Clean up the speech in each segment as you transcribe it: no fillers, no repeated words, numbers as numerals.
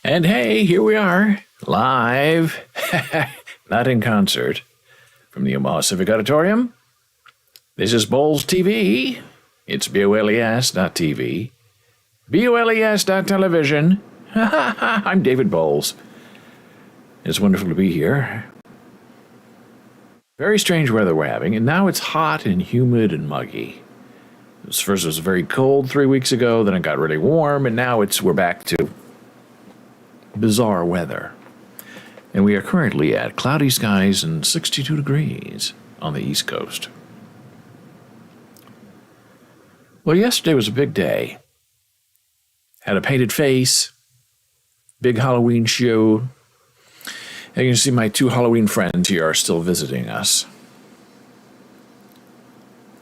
And hey, here we are, live, not in concert, from the Omaha Civic Auditorium. This is Boles TV. It's BOLES.TV. BOLES.television. I'm David Boles. It's wonderful to be here. Very strange weather we're having, and now it's hot and humid and muggy. First it was very cold 3 weeks ago, then it got really warm, and now we're back to bizarre weather. And we are currently at cloudy skies and 62 degrees on the East Coast. Well, yesterday was a big day. Had a painted face, big Halloween show. And you can see my two Halloween friends here are still visiting us.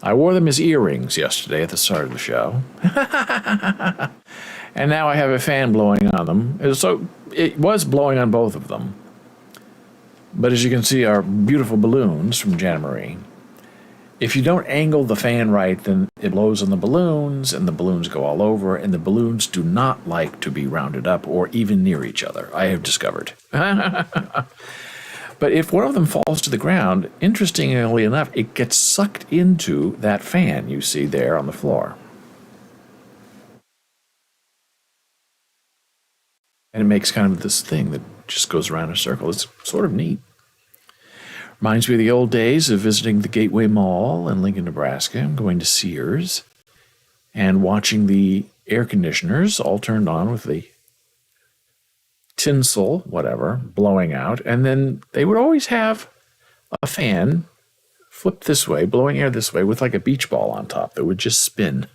I wore them as earrings yesterday at the start of the show. And now I have a fan blowing on them. So it was blowing on both of them. But as you can see, our beautiful balloons from Jana Marie. If you don't angle the fan right, then it blows on the balloons, and the balloons go all over, and the balloons do not like to be rounded up or even near each other, I have discovered. But if one of them falls to the ground, interestingly enough, it gets sucked into that fan you see there on the floor. And it makes kind of this thing that just goes around in a circle. It's sort of neat. Reminds me of the old days of visiting the Gateway Mall in Lincoln, Nebraska, going to Sears, and watching the air conditioners all turned on with the tinsel, whatever, blowing out. And then they would always have a fan flipped this way, blowing air this way, with like a beach ball on top that would just spin.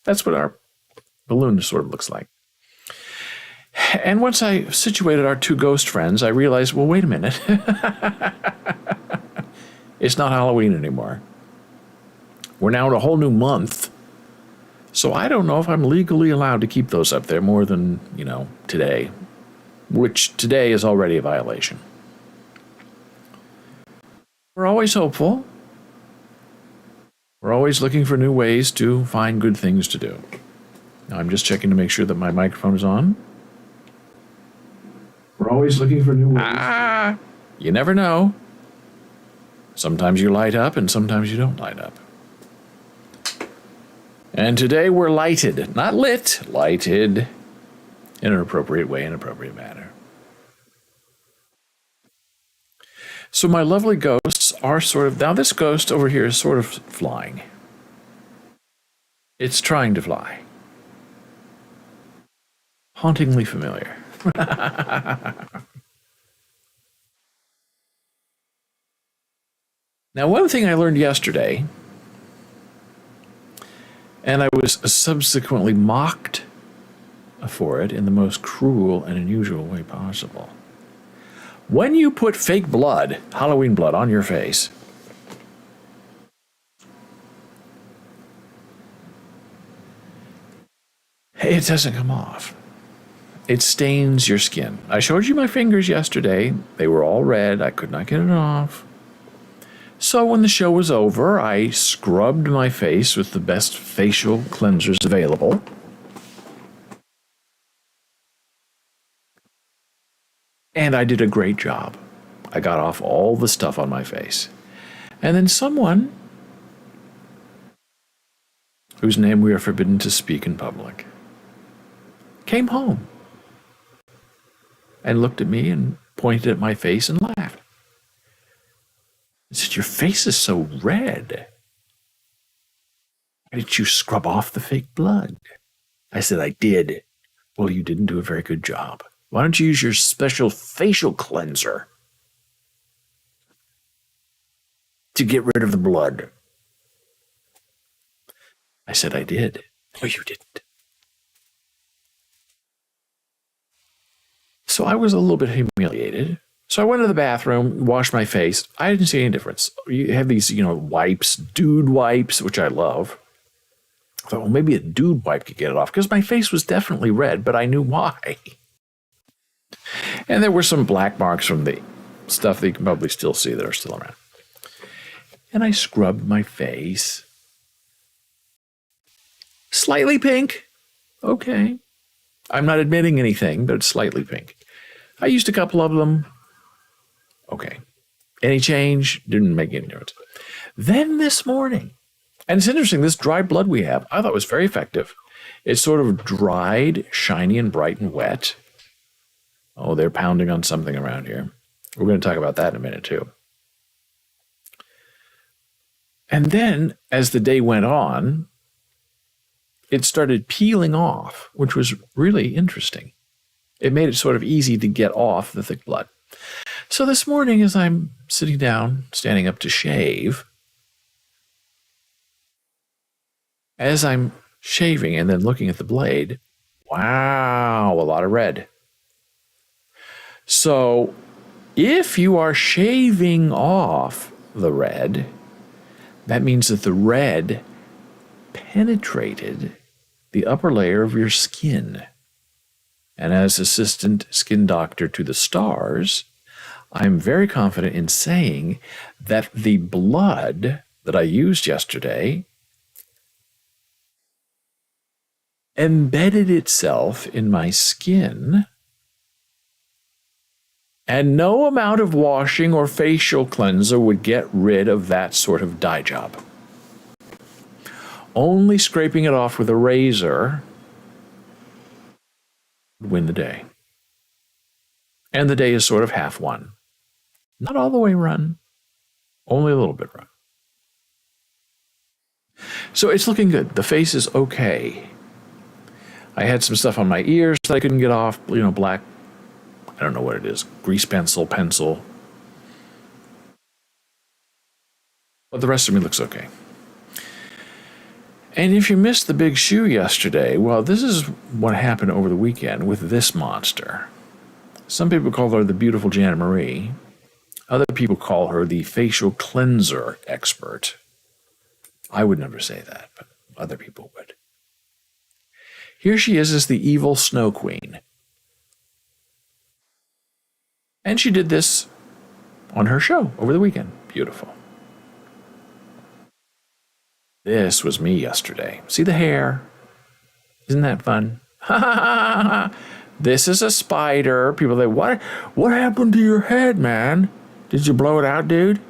That's what our balloon sort of looks like. And once I situated our two ghost friends, I realized, well, wait a minute. It's not Halloween anymore. We're now in a whole new month. So I don't know if I'm legally allowed to keep those up there more than, today, which today is already a violation. We're always hopeful. We're always looking for new ways to find good things to do. Now I'm just checking to make sure that my microphone is on. We're always looking for new ways. You never know. Sometimes you light up and sometimes you don't light up. And today we're lighted, not lit, lighted in an appropriate way, in an appropriate manner. So my lovely ghosts are now this ghost over here is sort of flying. It's trying to fly. Hauntingly familiar. Now, one thing I learned yesterday, and I was subsequently mocked for it in the most cruel and unusual way possible. When you put fake blood, Halloween blood, on your face, it doesn't come off. It stains your skin. I showed you my fingers yesterday. They were all red. I could not get it off. So when the show was over, I scrubbed my face with the best facial cleansers available. And I did a great job. I got off all the stuff on my face. And then someone, whose name we are forbidden to speak in public, came home and looked at me and pointed at my face and laughed. I said, "Your face is so red. Why didn't you scrub off the fake blood?" I said, "I did." "Well, you didn't do a very good job. Why don't you use your special facial cleanser to get rid of the blood?" I said, "I did." "No, you didn't." So I was a little bit humiliated. So I went to the bathroom, washed my face. I didn't see any difference. You have these, wipes, dude wipes, which I love. I thought, well, maybe a dude wipe could get it off, because my face was definitely red, but I knew why. And there were some black marks from the stuff that you can probably still see that are still around. And I scrubbed my face. Slightly pink. Okay. I'm not admitting anything, but it's slightly pink. I used a couple of them. Okay. Any change? Didn't make any difference. Then this morning, and it's interesting, this dried blood we have, I thought was very effective. It's sort of dried, shiny, and bright and wet. Oh, they're pounding on something around here. We're going to talk about that in a minute, too. And then, as the day went on, it started peeling off, which was really interesting. It made it sort of easy to get off the thick blood. So this morning, as I'm sitting down, standing up to shave, as I'm shaving and then looking at the blade, wow, a lot of red. So if you are shaving off the red, that means that the red penetrated the upper layer of your skin. And as assistant skin doctor to the stars, I'm very confident in saying that the blood that I used yesterday embedded itself in my skin, and no amount of washing or facial cleanser would get rid of that sort of dye job. Only scraping it off with a razor would win the day. And the day is sort of half won. Not all the way run, only a little bit run. So it's looking good. The face is okay. I had some stuff on my ears that I couldn't get off, black, I don't know what it is, grease pencil. But the rest of me looks okay. And if you missed the big shoe yesterday, well, this is what happened over the weekend with this monster. Some people call her the beautiful Janet Marie. Other people call her the facial cleanser expert. I would never say that, but other people would. Here she is as the evil Snow Queen. And she did this on her show over the weekend. Beautiful. This was me yesterday. See the hair? Isn't that fun? This is a spider. People say, what happened to your head, man? Did you blow it out, dude?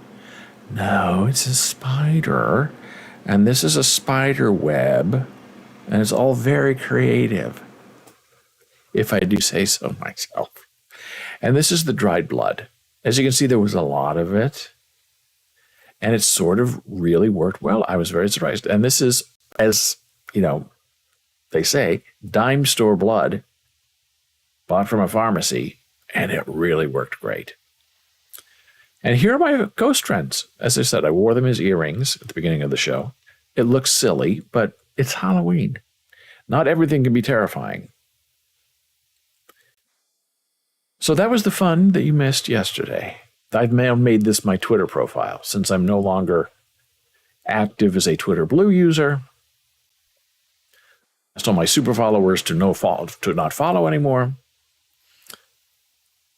No, it's a spider. And this is a spider web. And it's all very creative, if I do say so myself. And this is the dried blood. As you can see, there was a lot of it. And it sort of really worked well. I was very surprised. And this is, as they say, dime store blood bought from a pharmacy. And it really worked great. And here are my ghost trends. As I said, I wore them as earrings at the beginning of the show. It looks silly, but it's Halloween. Not everything can be terrifying. So that was the fun that you missed yesterday. I've made this my Twitter profile since I'm no longer active as a Twitter Blue user. I told my super followers to not follow anymore.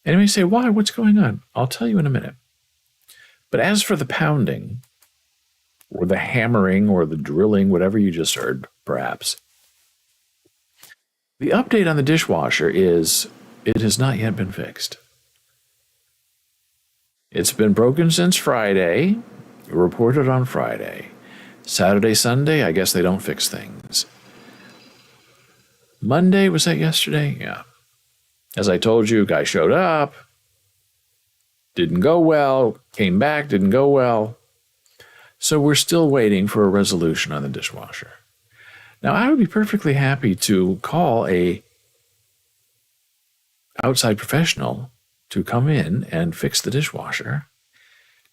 And you may say, why? What's going on? I'll tell you in a minute. But as for the pounding, or the hammering, or the drilling, whatever you just heard, perhaps, the update on the dishwasher is it has not yet been fixed. It's been broken since Friday, reported on Friday. Saturday, Sunday, I guess they don't fix things. Monday, was that yesterday? Yeah. As I told you, guy showed up, didn't go well, came back, didn't go well. So we're still waiting for a resolution on the dishwasher. Now, I would be perfectly happy to call a outside professional to come in and fix the dishwasher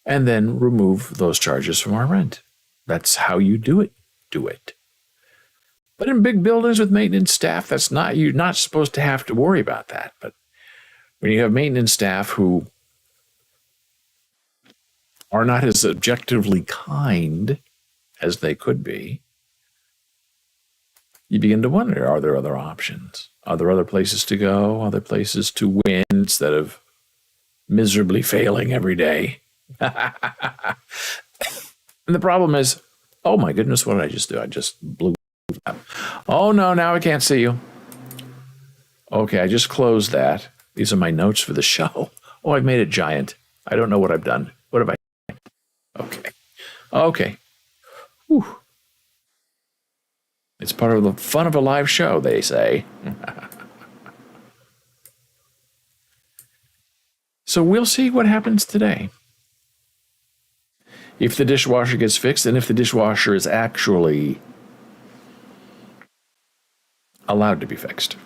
and then remove those charges from our rent. That's how you do it. Do it. But in big buildings with maintenance staff, you're not supposed to have to worry about that. But when you have maintenance staff who are not as objectively kind as they could be, you begin to wonder, are there other options? Are there other places to go? Other places to win instead of miserably failing every day? And the problem is, oh my goodness, what did I just do? I just blew up. Oh no, now I can't see you. Okay, I just closed that. These are my notes for the show. Oh, I've made it giant. I don't know what I've done. What have I? Okay. Okay. Whew. It's part of the fun of a live show, they say. So we'll see what happens today. If the dishwasher gets fixed, and if the dishwasher is actually allowed to be fixed.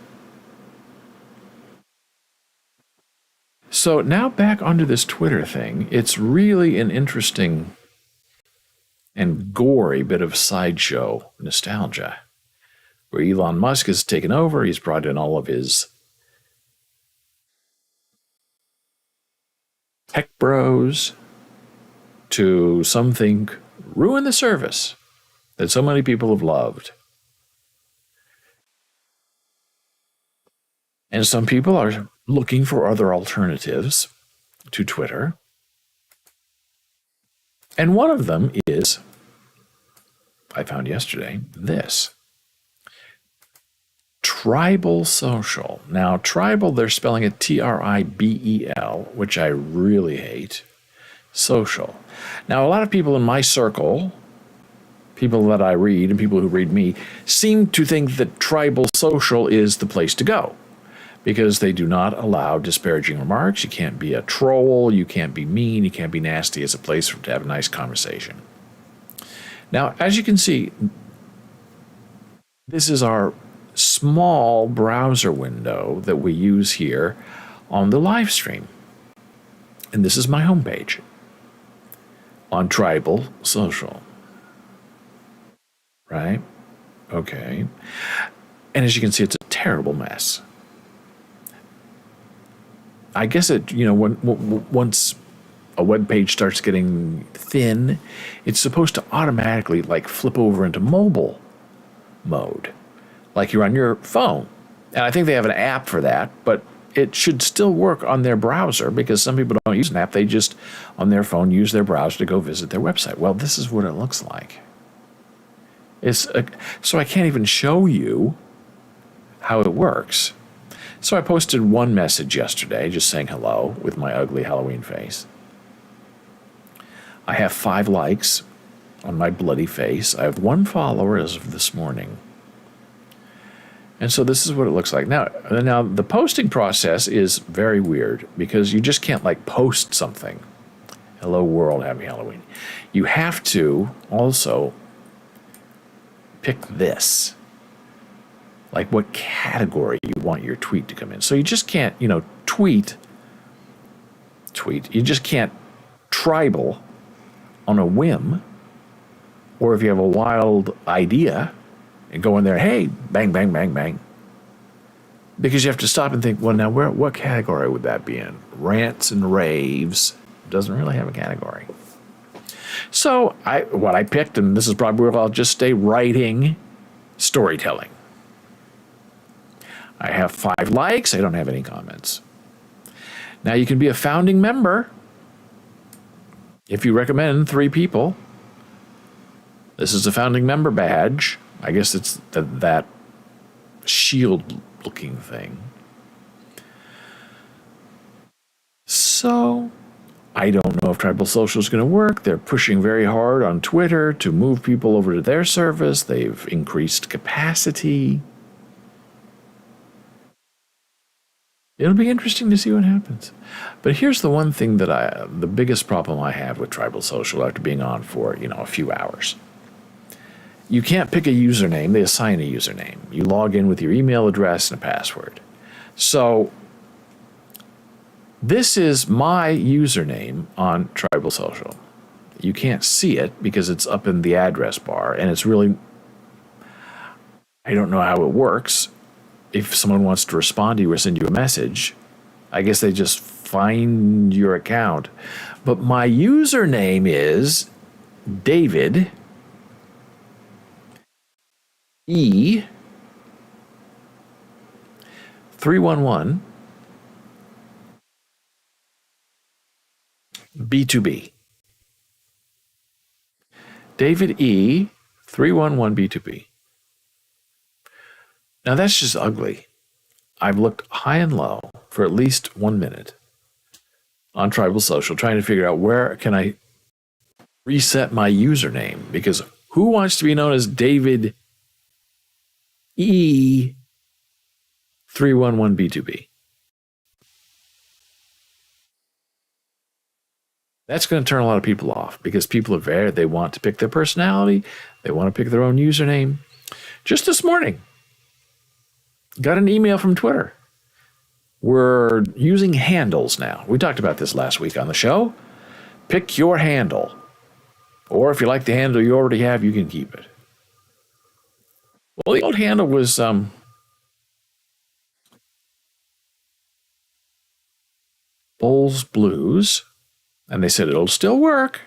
So now back onto this Twitter thing. It's really an interesting and gory bit of sideshow nostalgia, where Elon Musk has taken over. He's brought in all of his tech bros to some think ruin the service that so many people have loved. And some people are looking for other alternatives to Twitter. And one of them is, I found yesterday, this. Tribal Social. Now, tribal, they're spelling it Tribel, which I really hate. Social. Now, a lot of people in my circle, people that I read and people who read me, seem to think that Tribal Social is the place to go because they do not allow disparaging remarks. You can't be a troll, you can't be mean, you can't be nasty. It's a place to have a nice conversation. Now, as you can see, this is our small browser window that we use here on the live stream. And this is my homepage on Tribal Social. Right? Okay. And as you can see, it's a terrible mess. I guess once a web page starts getting thin, it's supposed to automatically flip over into mobile mode, like you're on your phone. And I think they have an app for that, but it should still work on their browser because some people don't use an app. They just, on their phone, use their browser to go visit their website. Well, this is what it looks like. So I can't even show you how it works. So I posted one message yesterday just saying hello with my ugly Halloween face. I have 5 likes on my bloody face. I have 1 follower as of this morning. And so this is what it looks like. Now the posting process is very weird because you just can't post something. Hello world, happy Halloween. You have to also pick this. What category you want your tweet to come in. So you just can't, tweet. You just can't tribal on a whim. Or if you have a wild idea and go in there, hey, bang, bang, bang, bang. Because you have to stop and think, well, now what category would that be in? Rants and raves doesn't really have a category. So what I picked, and this is probably where I'll just stay writing, storytelling. I have 5 likes. I don't have any comments. Now you can be a founding member if you recommend 3 people. This is a founding member badge. I guess it's that shield-looking thing. So I don't know if Tribal Social is going to work. They're pushing very hard on Twitter to move people over to their service. They've increased capacity. It'll be interesting to see what happens. But here's the one thing the biggest problem I have with Tribal Social after being on for, a few hours. You can't pick a username. They assign a username. You log in with your email address and a password. So this is my username on Tribal Social. You can't see it because it's up in the address bar, and it's really, I don't know how it works. If someone wants to respond to you or send you a message, I guess they just find your account. But my username is David E 311 B2B. David E 311 B2B. Now that's just ugly. I've looked high and low for at least 1 minute on Tribal Social trying to figure out where can I reset my username, because who wants to be known as David E311B2B? That's going to turn a lot of people off because people are there. They want to pick their personality. They want to pick their own username. Just this morning, got an email from Twitter. We're using handles now. We talked about this last week on the show. Pick your handle. Or if you like the handle you already have, you can keep it. Well, the old handle was Boles Blues. And they said it'll still work.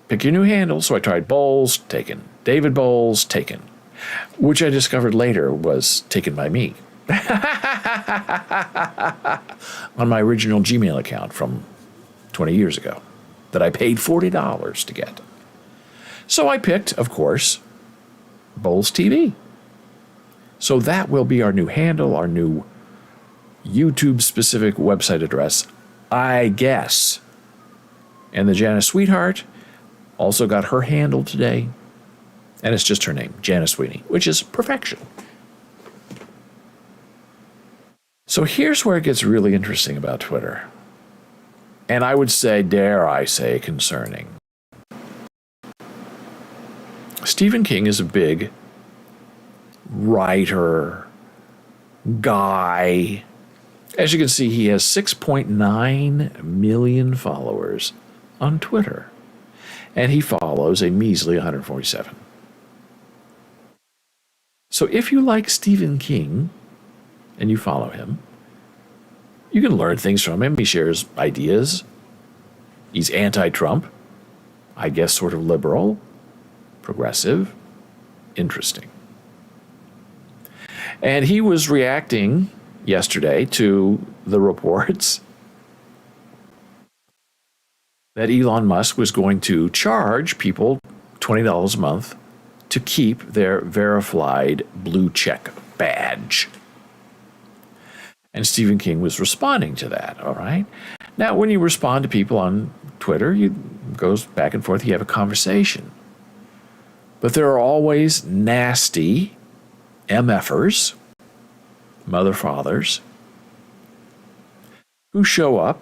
Pick your new handle. So I tried Boles, taken. David Boles, taken. Which I discovered later was taken by me. On my original Gmail account from 20 years ago that I paid $40 to get. So I picked, of course, Boles TV. So that will be our new handle, our new YouTube-specific website address, I guess. And the Janice Sweetheart also got her handle today. And it's just her name, Janice Sweeney, which is perfection. So here's where it gets really interesting about Twitter. And I would say, dare I say, concerning. Stephen King is a big writer, guy. As you can see, he has 6.9 million followers on Twitter. And he follows a measly 147. So if you like Stephen King and you follow him, you can learn things from him. He shares ideas. He's anti-Trump, I guess sort of liberal, progressive, interesting. And he was reacting yesterday to the reports that Elon Musk was going to charge people $20 a month to keep their verified blue check badge. And Stephen King was responding to that, all right? Now, when you respond to people on Twitter, it goes back and forth, you have a conversation. But there are always nasty MFers, mother fathers, who show up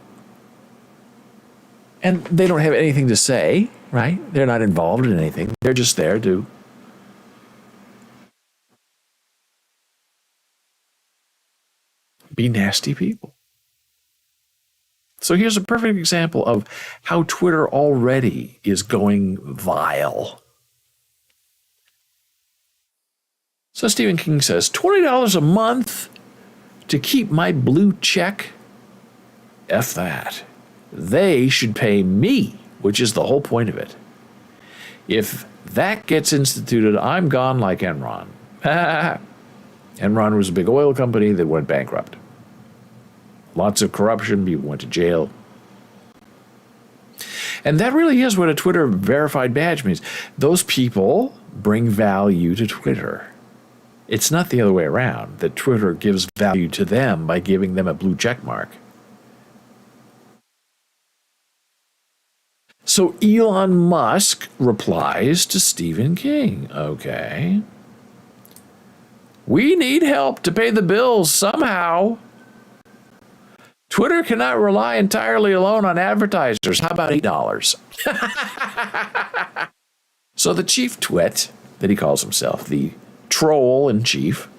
and they don't have anything to say, right? They're not involved in anything. They're just there to be nasty people. So here's a perfect example of how Twitter already is going vile. So Stephen King says, $20 a month to keep my blue check? F that. They should pay me, which is the whole point of it. If that gets instituted, I'm gone like Enron. Enron was a big oil company that went bankrupt. Lots of corruption, people went to jail. And that really is what a Twitter verified badge means. Those people bring value to Twitter. It's not the other way around, that Twitter gives value to them by giving them a blue check mark. So Elon Musk replies to Stephen King, okay, we need help to pay the bills somehow. Twitter cannot rely entirely alone on advertisers. How about $8? So the chief twit, that he calls himself, the troll in chief,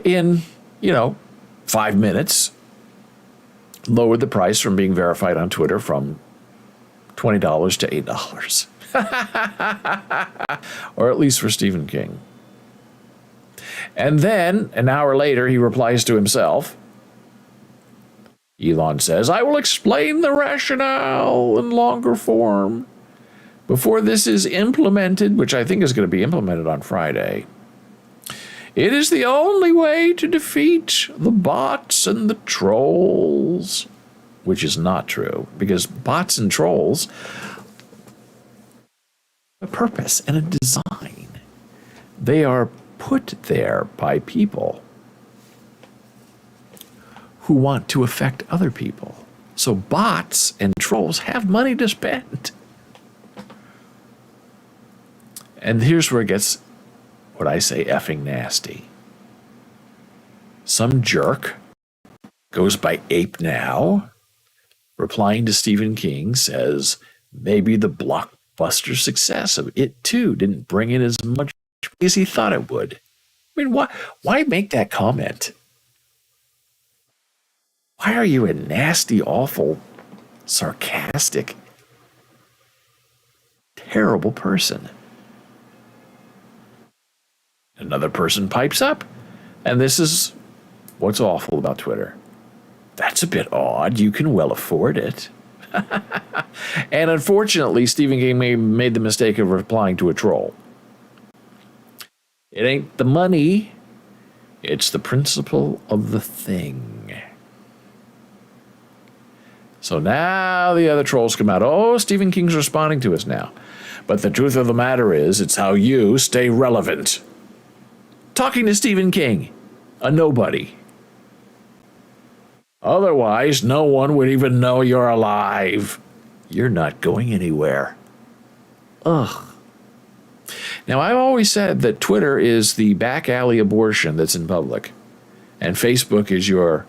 in, 5 minutes, lowered the price from being verified on Twitter from $20 to $8. Or at least for Stephen King. And then, an hour later, he replies to himself. Elon says, I will explain the rationale in longer form before this is implemented, which I think is going to be implemented on Friday. It is the only way to defeat the bots and the trolls, which is not true, because bots and trolls have a purpose and a design. They are put there by people who want to affect other people. So bots and trolls have money to spend. And here's where it gets, what I say, effing nasty. Some jerk goes by Ape Now, replying to Stephen King, says maybe the blockbuster success of It Too didn't bring in as much as he thought it would. I mean, why make that comment? Why are you a nasty, awful, sarcastic, terrible person? Another person pipes up, and this is what's awful about Twitter. That's a bit odd. You can well afford it. And unfortunately, Stephen King made the mistake of replying to a troll. It ain't the money, it's the principle of the thing. So now the other trolls come out. Oh, Stephen King's responding to us now. But the truth of the matter is, it's how you stay relevant. Talking to Stephen King, a nobody. Otherwise, no one would even know you're alive. You're not going anywhere. Ugh. Now, I've always said that Twitter is the back alley abortion that's in public, and Facebook is your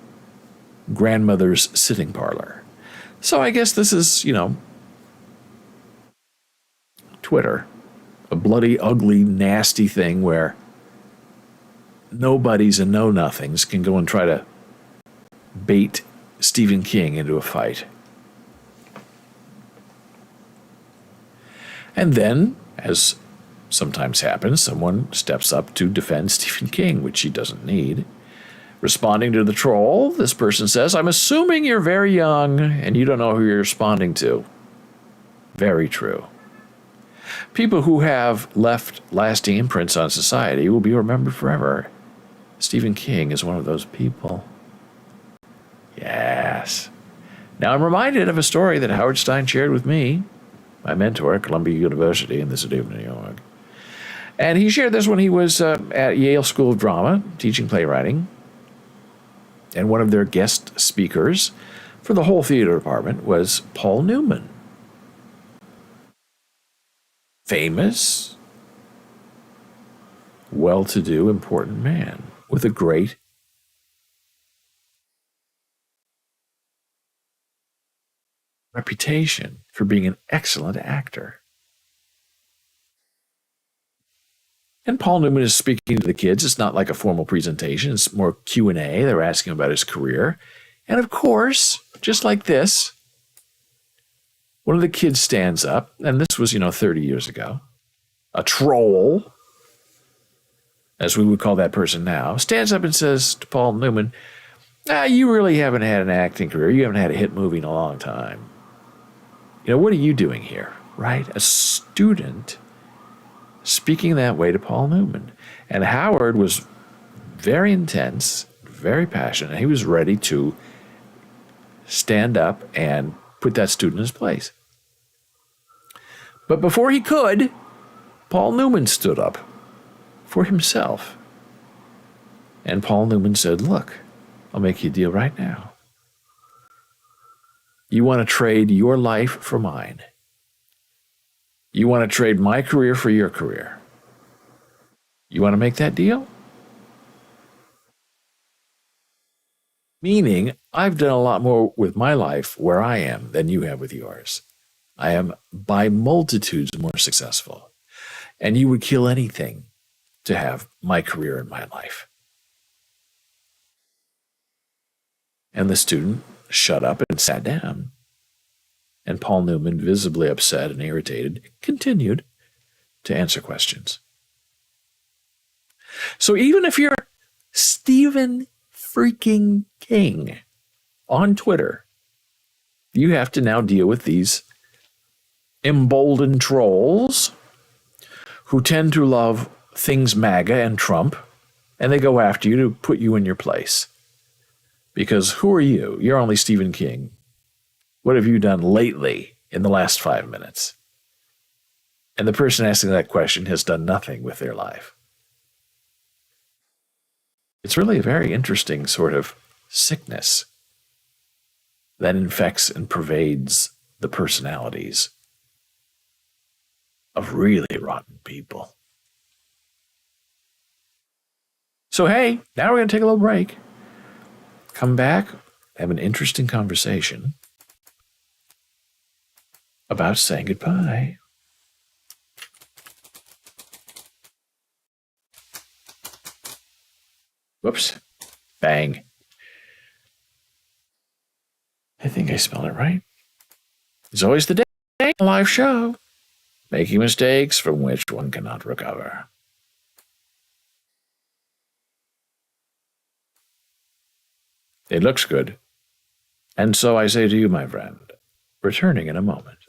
grandmother's sitting parlor. So I guess this is, Twitter, a bloody, ugly, nasty thing where nobodies and know-nothings can go and try to bait Stephen King into a fight. And then, as sometimes happens, someone steps up to defend Stephen King, which he doesn't need. Responding to the troll, this person says, I'm assuming you're very young and you don't know who you're responding to. Very true. People who have left lasting imprints on society will be remembered forever. Stephen King is one of those people. Yes. Now I'm reminded of a story that Howard Stein shared with me, my mentor at Columbia University in the city of New York. And he shared this when he was at Yale School of Drama, teaching playwriting. And one of their guest speakers for the whole theater department was Paul Newman. Famous, well-to-do, important man with a great reputation for being an excellent actor. And Paul Newman is speaking to the kids. It's not like a formal presentation. It's more Q&A. They're asking about his career. And of course, just like this, one of the kids stands up, and this was, 30 years ago. A troll, as we would call that person now, stands up and says to Paul Newman, you really haven't had an acting career. You haven't had a hit movie in a long time. What are you doing here, right? A student speaking that way to Paul Newman. And Howard was very intense, very passionate. He was ready to stand up and put that student in his place. But before he could, Paul Newman stood up for himself. And Paul Newman said, look, I'll make you a deal right now. You want to trade your life for mine. You want to trade my career for your career. You want to make that deal? Meaning, I've done a lot more with my life where I am than you have with yours. I am by multitudes more successful. And you would kill anything to have my career in my life. And the student shut up and sat down. And Paul Newman, visibly upset and irritated, continued to answer questions. So even if you're Stephen freaking King on Twitter, you have to now deal with these emboldened trolls who tend to love things MAGA and Trump, and they go after you to put you in your place. Because who are you? You're only Stephen King. What have you done lately in the last 5 minutes? And the person asking that question has done nothing with their life. It's really a very interesting sort of sickness that infects and pervades the personalities of really rotten people. So, hey, now we're going to take a little break. Come back, have an interesting conversation about saying goodbye. Whoops. Bang. I think I spelled it right. It's always the day, a live show, making mistakes from which one cannot recover. It looks good. And so I say to you, my friend, returning in a moment.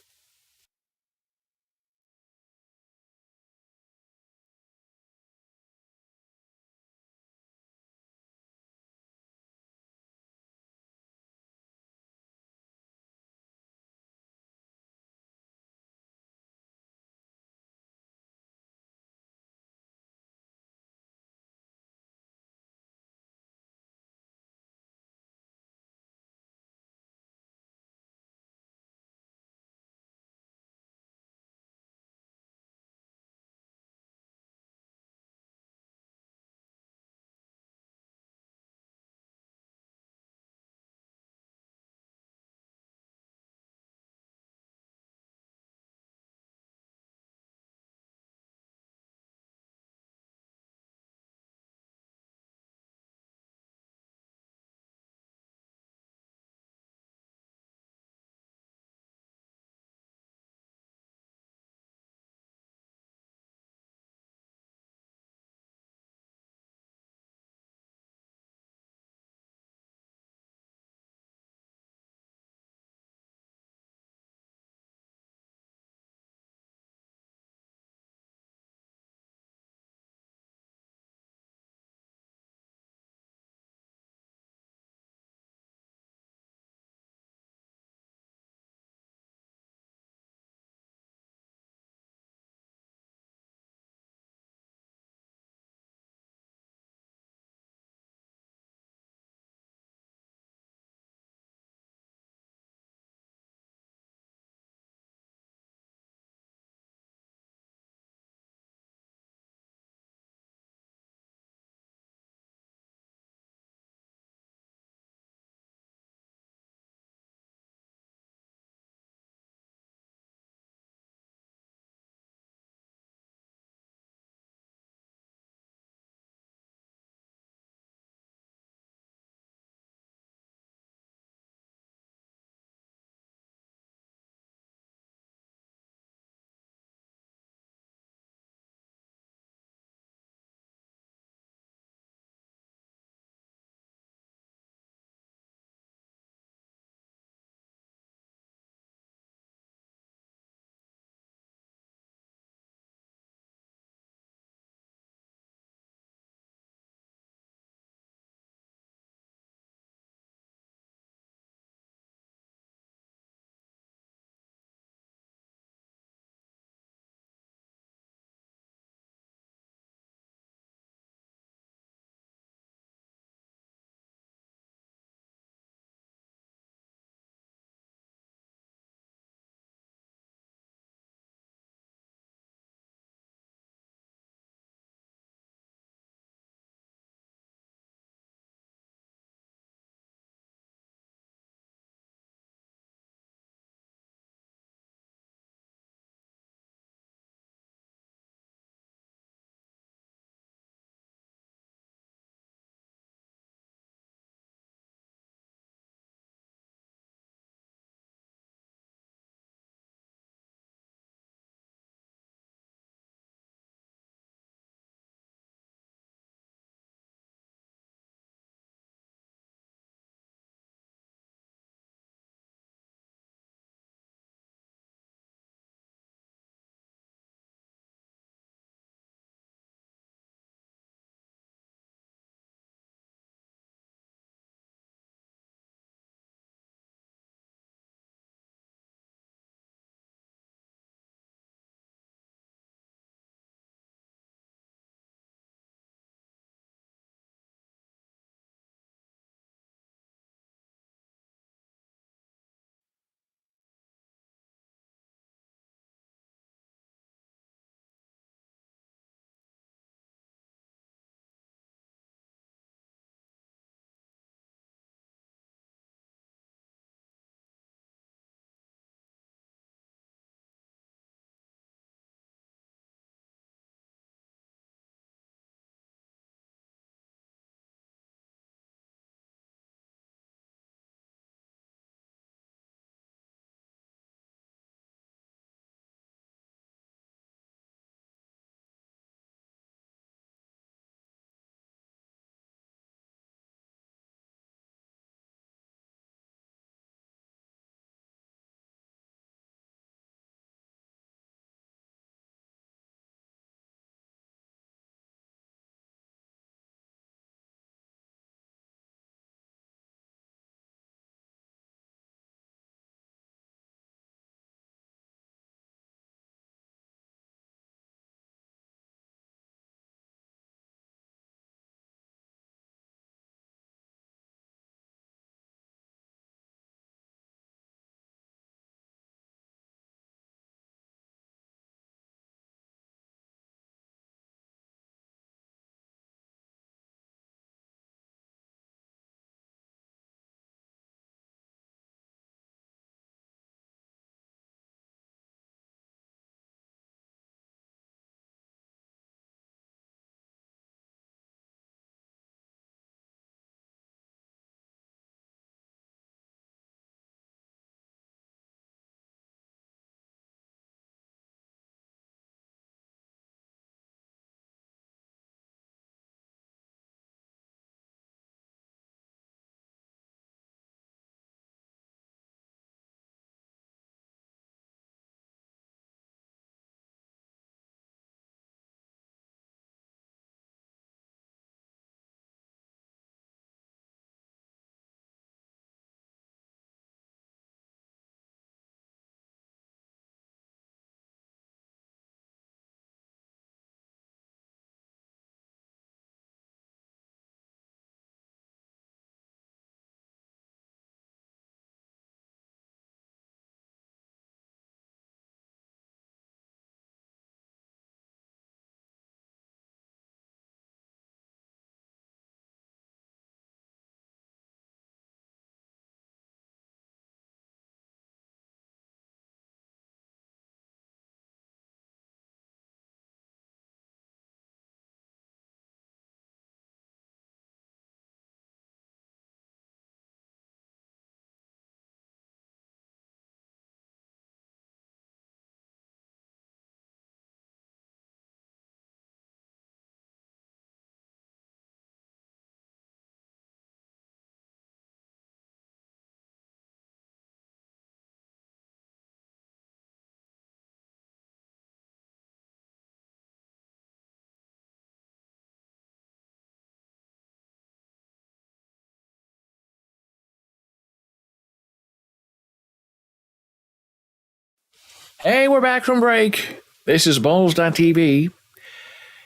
Hey, we're back from break. This is Boles.tv.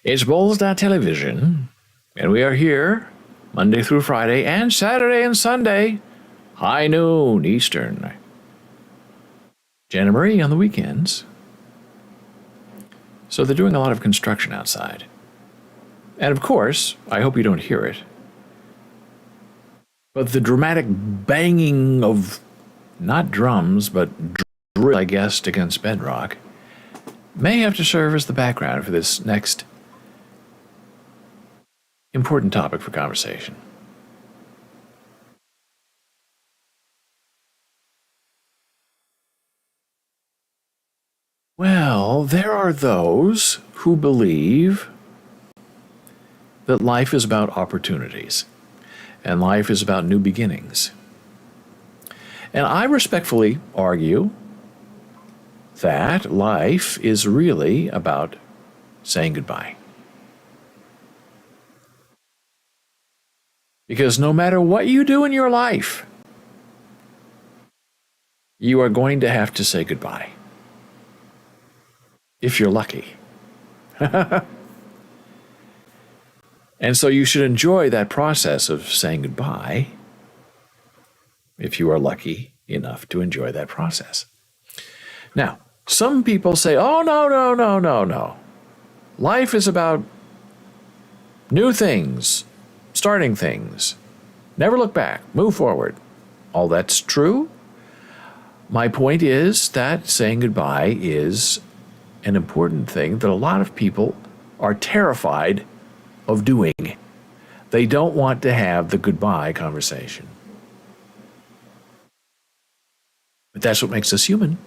It's Boles.television. And we are here Monday through Friday and Saturday and Sunday, high noon Eastern. Jana Marie on the weekends. So they're doing a lot of construction outside. And of course, I hope you don't hear it, but the dramatic banging of not drums, but drill, I guess, against bedrock, may have to serve as the background for this next important topic for conversation. Well, there are those who believe that life is about opportunities and life is about new beginnings. And I respectfully argue that life is really about saying goodbye. Because no matter what you do in your life, you are going to have to say goodbye. If you're lucky. And so you should enjoy that process of saying goodbye if you are lucky enough to enjoy that process. Now, some people say, oh, no. Life is about new things, starting things. Never look back, move forward. All that's true. My point is that saying goodbye is an important thing that a lot of people are terrified of doing. They don't want to have the goodbye conversation. But that's what makes us human,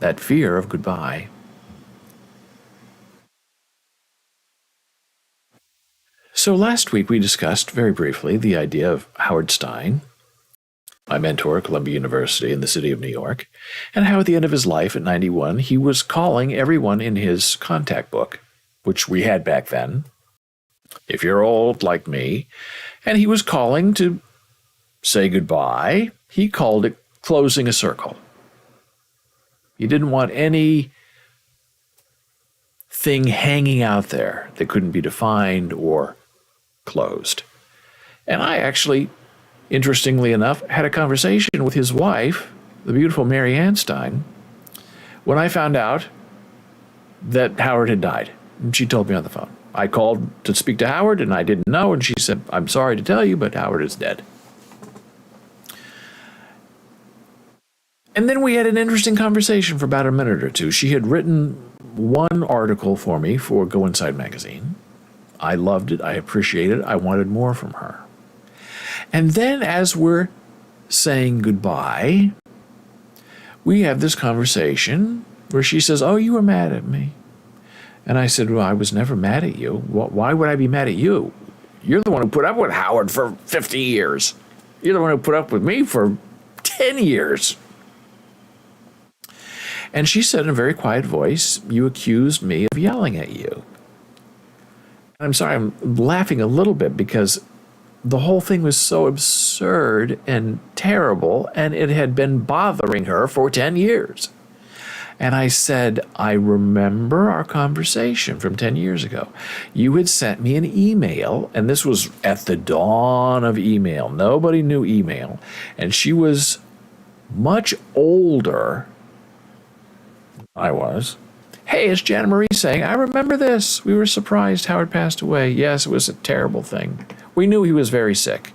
that fear of goodbye. So last week we discussed very briefly the idea of Howard Stein, my mentor at Columbia University in the city of New York, and how at the end of his life at 91, he was calling everyone in his contact book, which we had back then, if you're old like me, and he was calling to say goodbye. He called it closing a circle. He didn't want any thing hanging out there that couldn't be defined or closed. And I actually, interestingly enough, had a conversation with his wife, the beautiful Mary Ann Stein, when I found out that Howard had died. And she told me on the phone. I called to speak to Howard, and I didn't know, and she said, I'm sorry to tell you, but Howard is dead. And then we had an interesting conversation for about a minute or two. She had written one article for me for Go Inside magazine. I loved it. I appreciated it. I wanted more from her. And then as we're saying goodbye, we have this conversation where she says, oh, you were mad at me. And I said, well, I was never mad at you. Why would I be mad at you? You're the one who put up with Howard for 50 years. You're the one who put up with me for 10 years. And she said in a very quiet voice, you accused me of yelling at you. And I'm sorry, I'm laughing a little bit because the whole thing was so absurd and terrible, and it had been bothering her for 10 years. And I said, I remember our conversation from 10 years ago. You had sent me an email, and this was at the dawn of email. Nobody knew email. And she was much older than I was. Hey, it's Jana Marie saying, I remember this. We were surprised Howard passed away. Yes, it was a terrible thing. We knew he was very sick.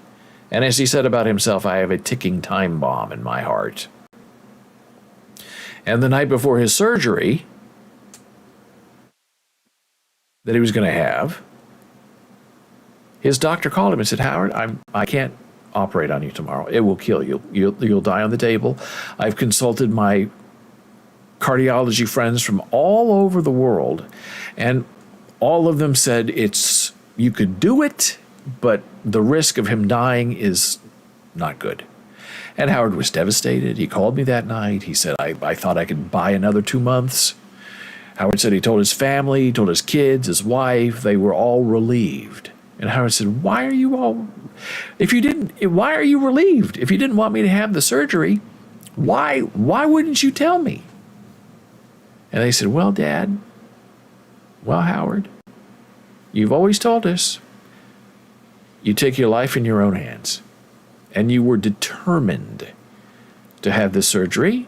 And as he said about himself, I have a ticking time bomb in my heart. And the night before his surgery that he was going to have, his doctor called him and said, Howard, I can't operate on you tomorrow. It will kill you. You'll die on the table. I've consulted my cardiology friends from all over the world, and all of them said you could do it, but the risk of him dying is not good. And Howard was devastated. He called me that night. He said, I thought I could buy another 2 months. Howard said he told his family, he told his kids, his wife, they were all relieved. And Howard said, why are you relieved? If you didn't want me to have the surgery, why wouldn't you tell me? And they said, well, Dad, well, Howard, you've always told us you take your life in your own hands. And you were determined to have this surgery.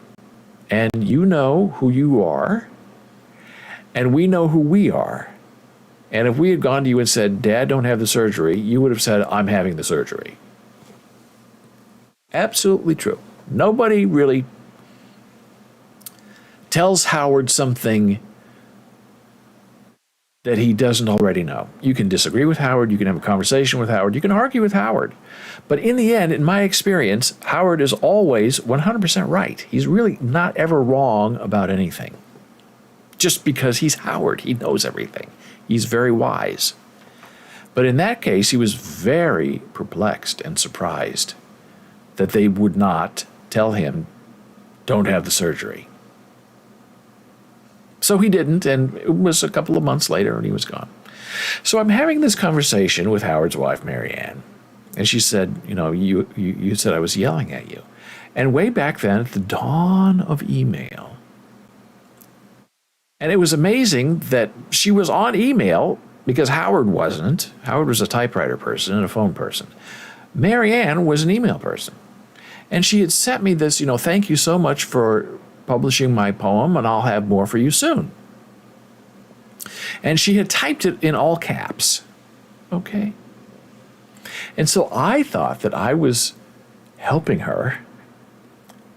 And you know who you are. And we know who we are. And if we had gone to you and said, Dad, don't have the surgery, you would have said, I'm having the surgery. Absolutely true. Nobody really tells Howard something that he doesn't already know. You can disagree with Howard, you can have a conversation with Howard, you can argue with Howard. But in the end, in my experience, Howard is always 100% right. He's really not ever wrong about anything. Just because he's Howard, he knows everything. He's very wise. But in that case, he was very perplexed and surprised that they would not tell him, don't have the surgery. So he didn't, and it was a couple of months later, and he was gone. So I'm having this conversation with Howard's wife, Mary Ann, and she said, you said I was yelling at you. And way back then, at the dawn of email, and it was amazing that she was on email because Howard wasn't. Howard was a typewriter person and a phone person. Mary Ann was an email person. And she had sent me this, thank you so much for publishing my poem, and I'll have more for you soon. And she had typed it in all caps. Okay. And so I thought that I was helping her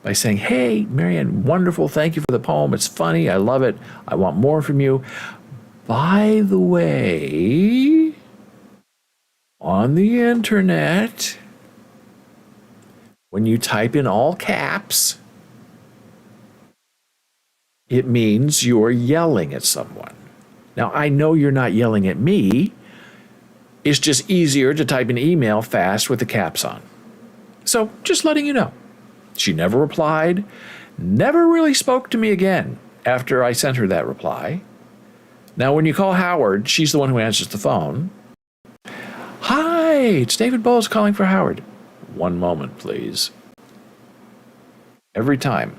by saying, hey, Marianne, wonderful, thank you for the poem. It's funny, I love it. I want more from you. By the way, on the internet, when you type in all caps, it means you're yelling at someone. Now, I know you're not yelling at me. It's just easier to type an email fast with the caps on. So, just letting you know. She never replied, never really spoke to me again after I sent her that reply. Now, when you call Howard, she's the one who answers the phone. Hi, it's David Boles calling for Howard. One moment, please. Every time.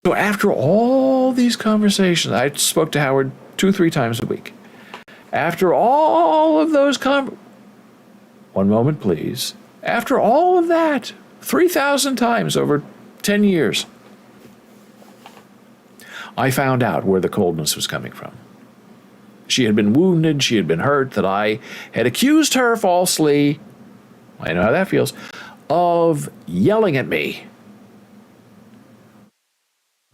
So after all these conversations, I spoke to Howard 2-3 times a week. After all of those one moment, please. After all of that, 3,000 times over 10 years, I found out where the coldness was coming from. She had been wounded, she had been hurt, that I had accused her falsely, I know how that feels, of yelling at me.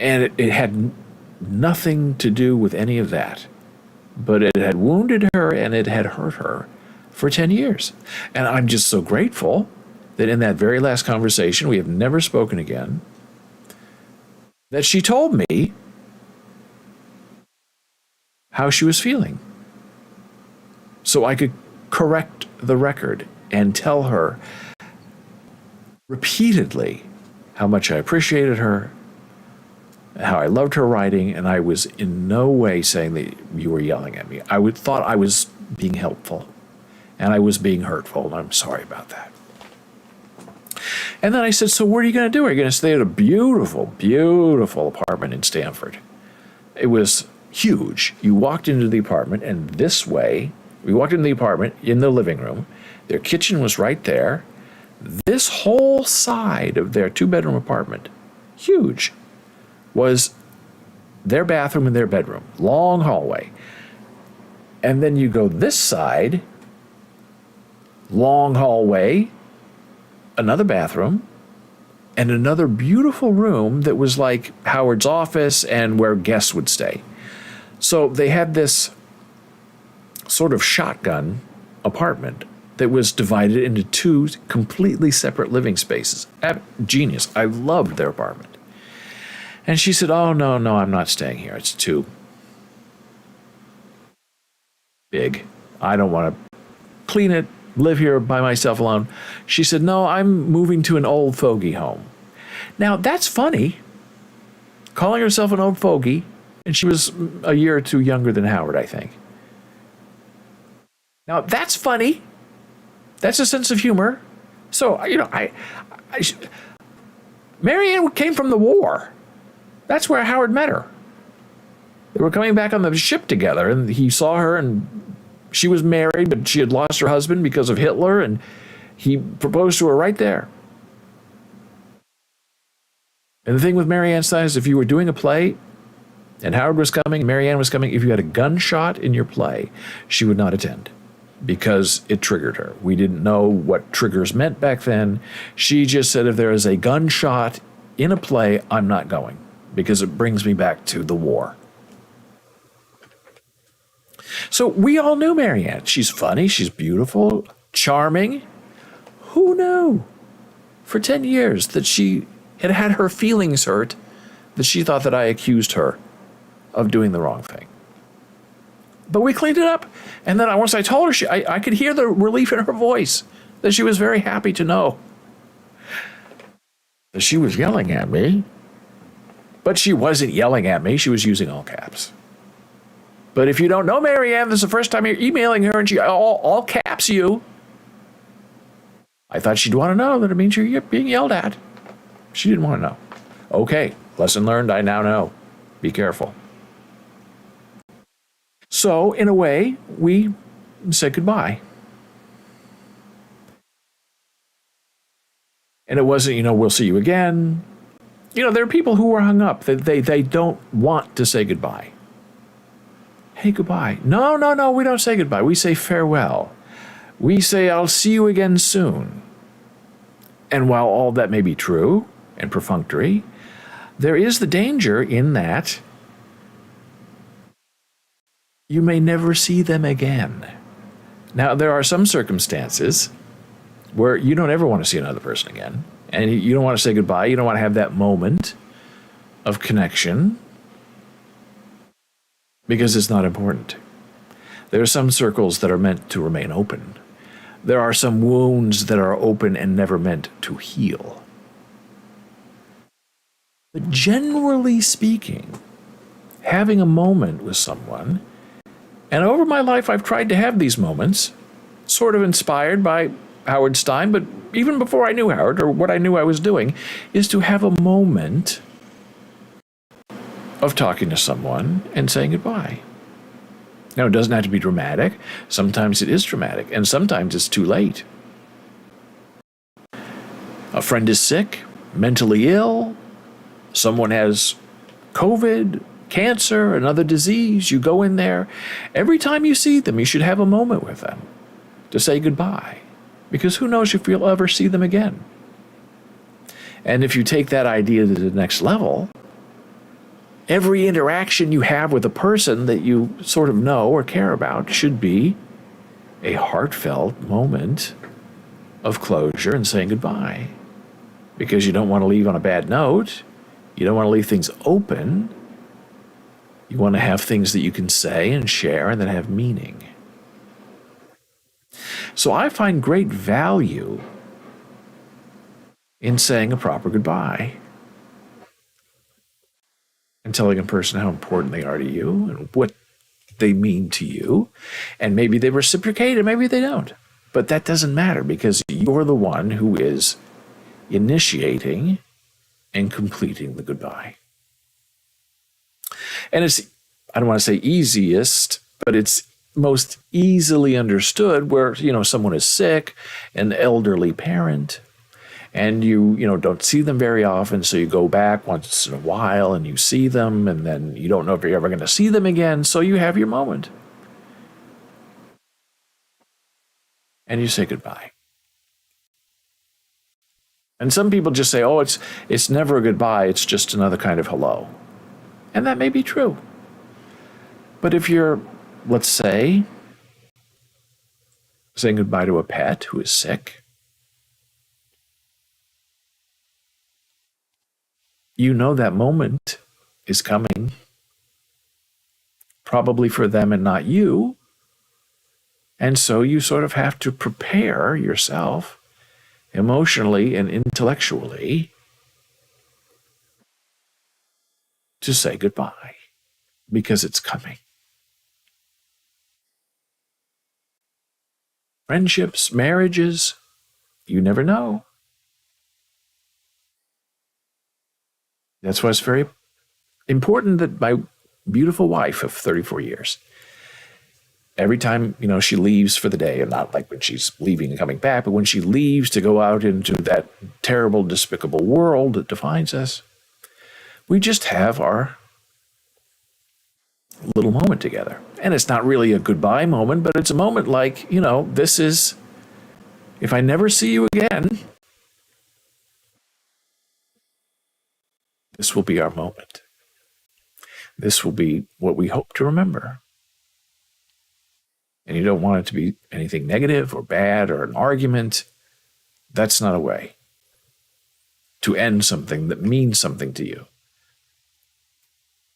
And it had nothing to do with any of that. But it had wounded her and it had hurt her for 10 years. And I'm just so grateful that in that very last conversation, we have never spoken again, that she told me how she was feeling. So I could correct the record and tell her repeatedly how much I appreciated her, how I loved her writing, and I was in no way saying that you were yelling at me. I thought I was being helpful, and I was being hurtful, and I'm sorry about that. And then I said, so what are you going to do? Are you going to stay at a beautiful, beautiful apartment in Stamford? It was huge. You walked into the apartment, and this way, we walked into the apartment in the living room. Their kitchen was right there. This whole side of their 2-bedroom apartment, huge, was their bathroom and their bedroom, long hallway. And then you go this side, long hallway, another bathroom, and another beautiful room that was like Howard's office and where guests would stay. So they had this sort of shotgun apartment that was divided into 2 completely separate living spaces. Genius. I loved their apartment. And she said, oh, no, I'm not staying here. It's too big. I don't want to clean it, live here by myself alone. She said, no, I'm moving to an old fogey home. Now, that's funny, calling herself an old fogey, and she was a year or 2 younger than Howard, I think. Now, that's funny. That's a sense of humor. So, Marianne came from the war. That's where Howard met her. They were coming back on the ship together, and he saw her, and she was married, but she had lost her husband because of Hitler, and he proposed to her right there. And the thing with Marianne Stein is if you were doing a play and Howard was coming, Marianne was coming, if you had a gunshot in your play, she would not attend because it triggered her. We didn't know what triggers meant back then. She just said, if there is a gunshot in a play, I'm not going because it brings me back to the war. So we all knew Marianne. She's funny, she's beautiful, charming. Who knew for 10 years that she had had her feelings hurt, that she thought that I accused her of doing the wrong thing? But we cleaned it up. And then once I told her, I could hear the relief in her voice, that she was very happy to know that she was yelling at me. But she wasn't yelling at me. She was using all caps. But if you don't know Marianne, this is the first time you're emailing her and she all caps you. I thought she'd want to know that it means you're being yelled at. She didn't want to know. Okay, lesson learned, I now know. Be careful. So, in a way, we said goodbye. And it wasn't, we'll see you again. There are people who are hung up. They don't want to say goodbye. Hey, goodbye. No, we don't say goodbye. We say farewell. We say, I'll see you again soon. And while all that may be true and perfunctory, there is the danger in that you may never see them again. Now, there are some circumstances where you don't ever want to see another person again, and you don't want to say goodbye. You don't want to have that moment of connection because it's not important. There are some circles that are meant to remain open. There are some wounds that are open and never meant to heal. But generally speaking, having a moment with someone, and over my life I've tried to have these moments, sort of inspired by Howard Stein, but even before I knew Howard, or what I knew I was doing, is to have a moment of talking to someone and saying goodbye. Now, it doesn't have to be dramatic. Sometimes it is dramatic, and sometimes it's too late. A friend is sick, mentally ill, someone has COVID, cancer, another disease. You go in there. Every time you see them, you should have a moment with them to say goodbye, because who knows if you'll ever see them again. And if you take that idea to the next level, every interaction you have with a person that you sort of know or care about should be a heartfelt moment of closure and saying goodbye. Because you don't want to leave on a bad note. You don't want to leave things open. You want to have things that you can say and share and that have meaning. So I find great value in saying a proper goodbye and telling a person how important they are to you and what they mean to you. And maybe they reciprocate and maybe they don't. But that doesn't matter because you're the one who is initiating and completing the goodbye. And it's, I don't want to say easiest, but it's most easily understood where, someone is sick, an elderly parent, and you don't see them very often, so you go back once in a while and you see them, and then you don't know if you're ever going to see them again, so you have your moment. And you say goodbye. And some people just say, oh, it's never a goodbye, it's just another kind of hello. And that may be true. But if you're, let's say, saying goodbye to a pet who is sick, you know that moment is coming, probably for them and not you. And so you sort of have to prepare yourself emotionally and intellectually to say goodbye because it's coming. Friendships, marriages, you never know. That's why it's very important that my beautiful wife of 34 years, every time, she leaves for the day, and not like when she's leaving and coming back, but when she leaves to go out into that terrible, despicable world that defines us, we just have our little moment together. And it's not really a goodbye moment, but it's a moment like, this is, if I never see you again, this will be our moment. This will be what we hope to remember. And you don't want it to be anything negative or bad or an argument. That's not a way to end something that means something to you.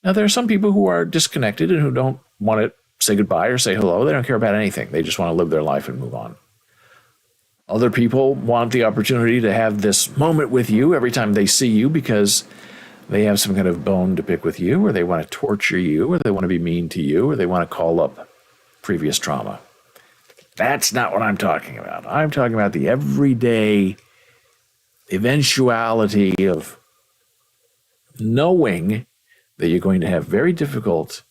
Now, there are some people who are disconnected and who don't want to say goodbye or say hello. They don't care about anything. They just want to live their life and move on. Other people want the opportunity to have this moment with you every time they see you because they have some kind of bone to pick with you, or they want to torture you, or they want to be mean to you, or they want to call up previous trauma. That's not what I'm talking about. I'm talking about the everyday eventuality of knowing that you're going to have very difficult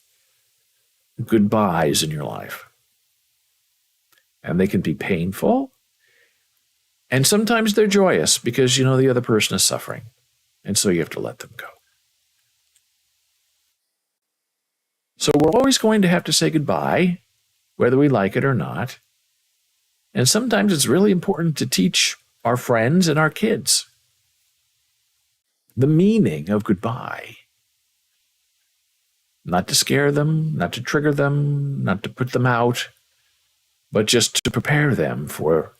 goodbyes in your life. And they can be painful. And sometimes they're joyous because the other person is suffering. And so you have to let them go. So we're always going to have to say goodbye, whether we like it or not. And sometimes it's really important to teach our friends and our kids the meaning of goodbye. Not to scare them, not to trigger them, not to put them out, but just to prepare them for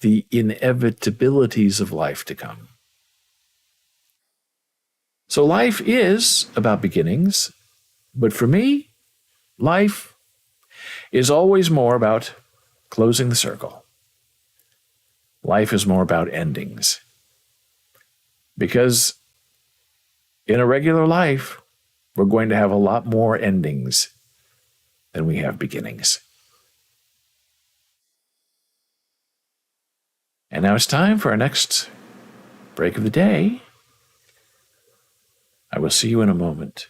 the inevitabilities of life to come. So life is about beginnings, but for me, life is always more about closing the circle. Life is more about endings. Because in a regular life, we're going to have a lot more endings than we have beginnings. And now it's time for our next break of the day. I will see you in a moment.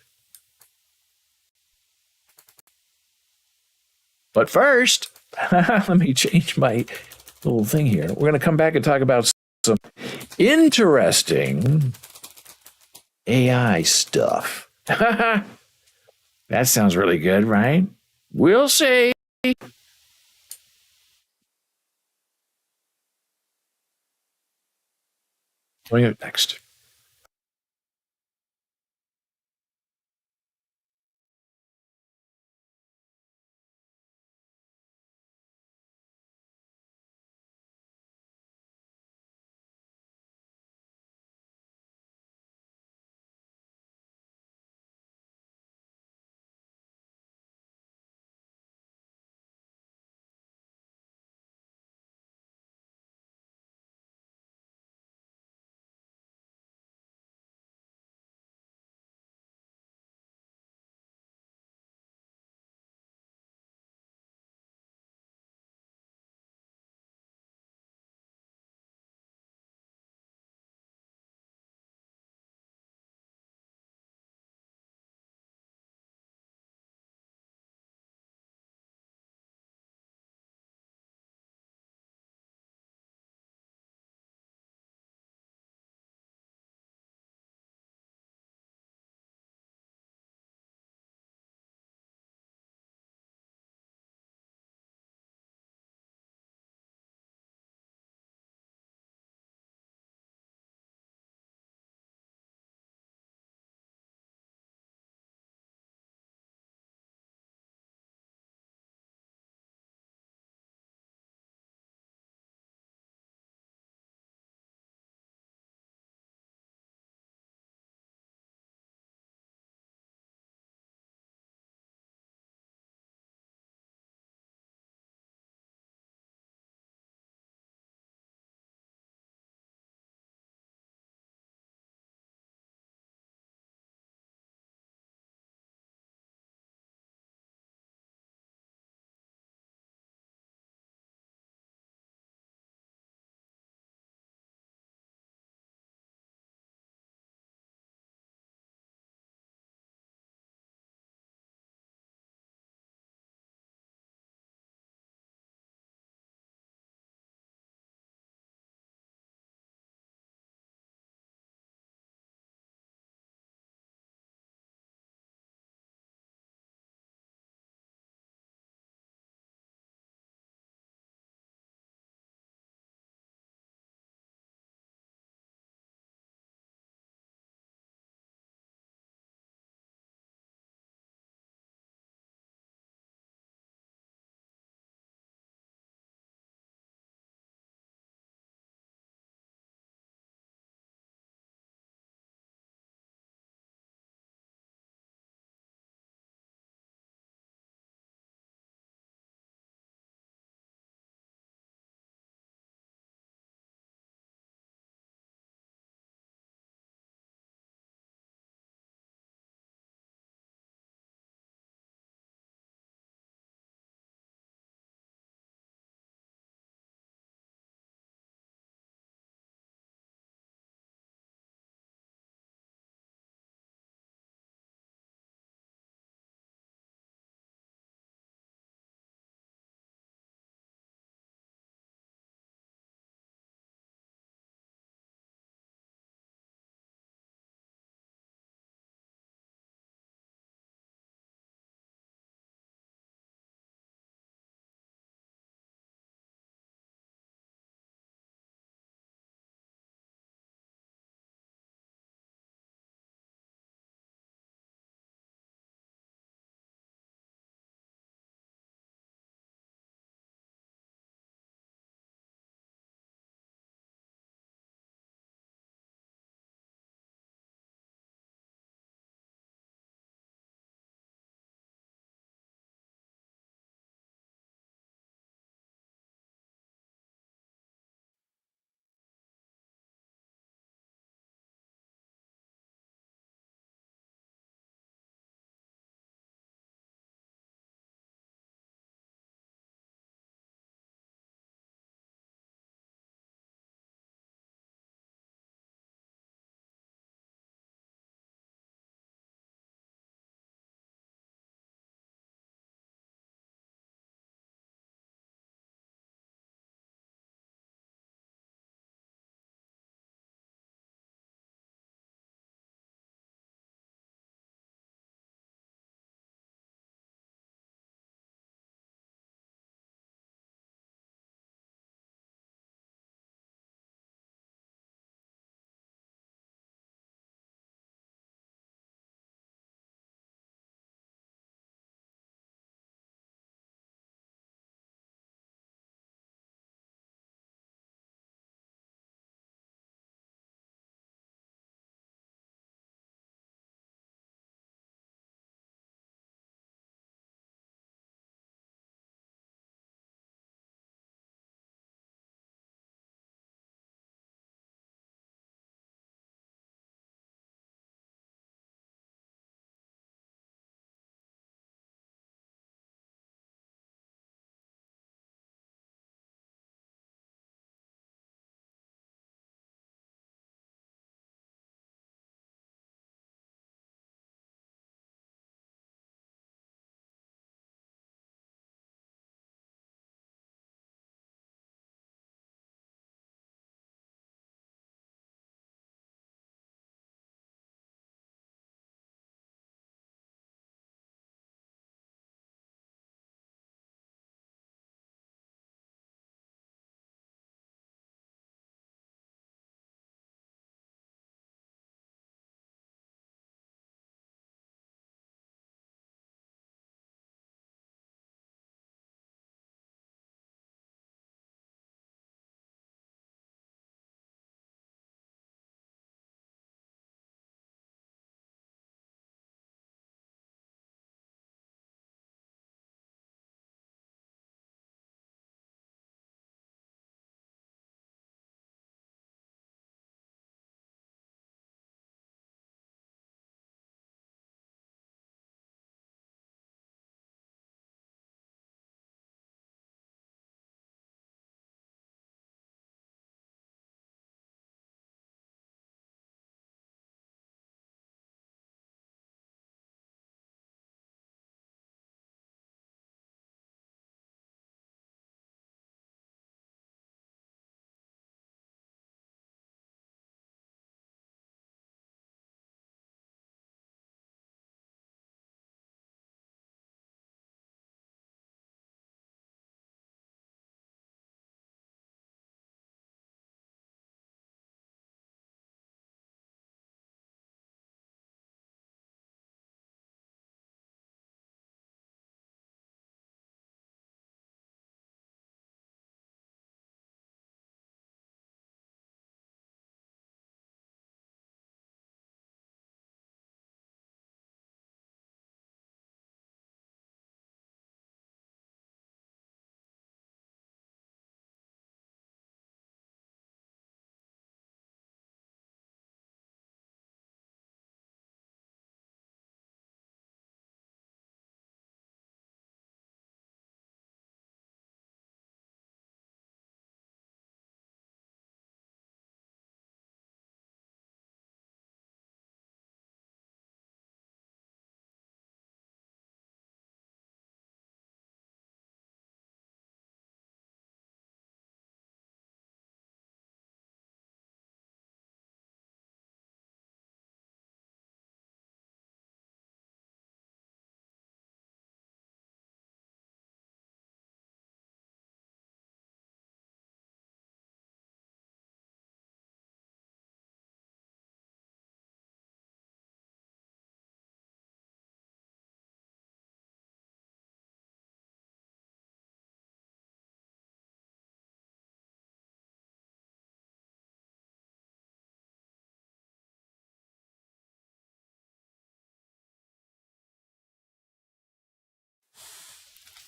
But first, let me change my little thing here. We're going to come back and talk about some interesting AI stuff. That sounds really good, right? We'll see. Coming up next.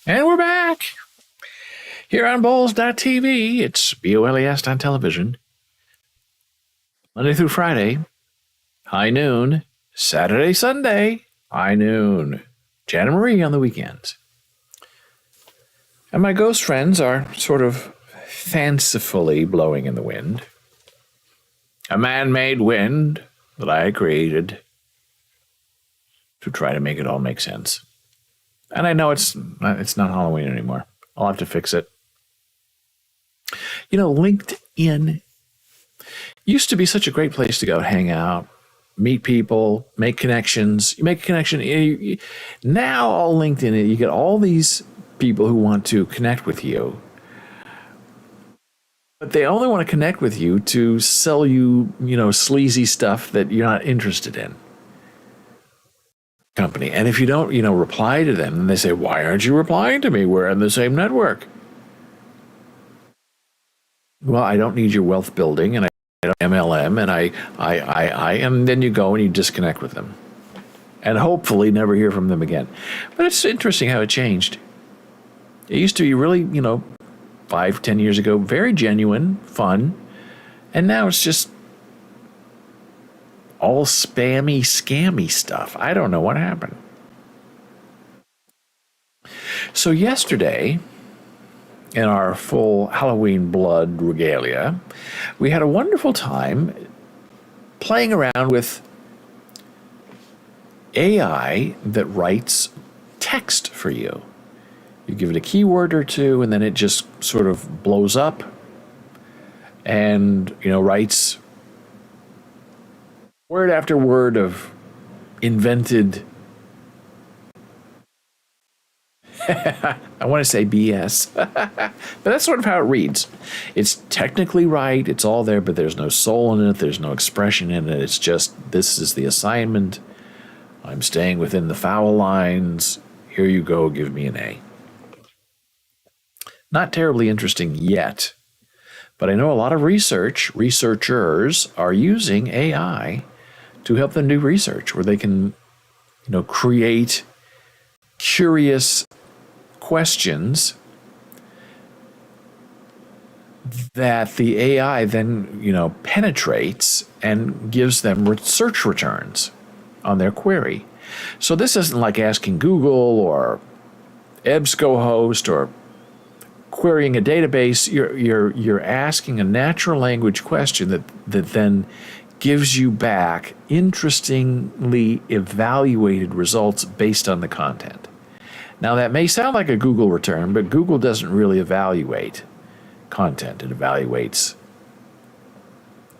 And we're back here on Boles.tv. It's BOLES on television. Monday through Friday, high noon. Saturday, Sunday, high noon. Jan and Marie on the weekends. And my ghost friends are sort of fancifully blowing in the wind. A man-made wind that I created to try to make it all make sense. And I know it's not Halloween anymore. I'll have to fix it. You know, LinkedIn used to be such a great place to go hang out, meet people, make connections. You make a connection. Now, all LinkedIn, you get all these people who want to connect with you, but they only want to connect with you to sell you, sleazy stuff that you're not interested in. Company. And if you don't, reply to them, and they say, why aren't you replying to me? We're in the same network. Well, I don't need your wealth building, and I don't MLM, and and then you go and you disconnect with them, and hopefully never hear from them again. But it's interesting how it changed. It used to be really, 5-10 years ago, very genuine, fun, and now it's just all spammy, scammy stuff. I don't know what happened. So yesterday, in our full Halloween blood regalia, we had a wonderful time playing around with AI that writes text for you. You give it a keyword or two, and then it just sort of blows up and, writes word after word of invented, I want to say BS, but that's sort of how it reads. It's technically right, it's all there, but there's no soul in it, there's no expression in it. It's just, this is the assignment. I'm staying within the foul lines. Here you go, give me an A. Not terribly interesting yet, but I know a lot of researchers are using AI to help them do research where they can, create curious questions that the AI then, penetrates and gives them search returns on their query. So this isn't like asking Google or EBSCOhost or querying a database. You're asking a natural language question that then gives you back interestingly evaluated results based on the content. Now, that may sound like a Google return, but Google doesn't really evaluate content. It evaluates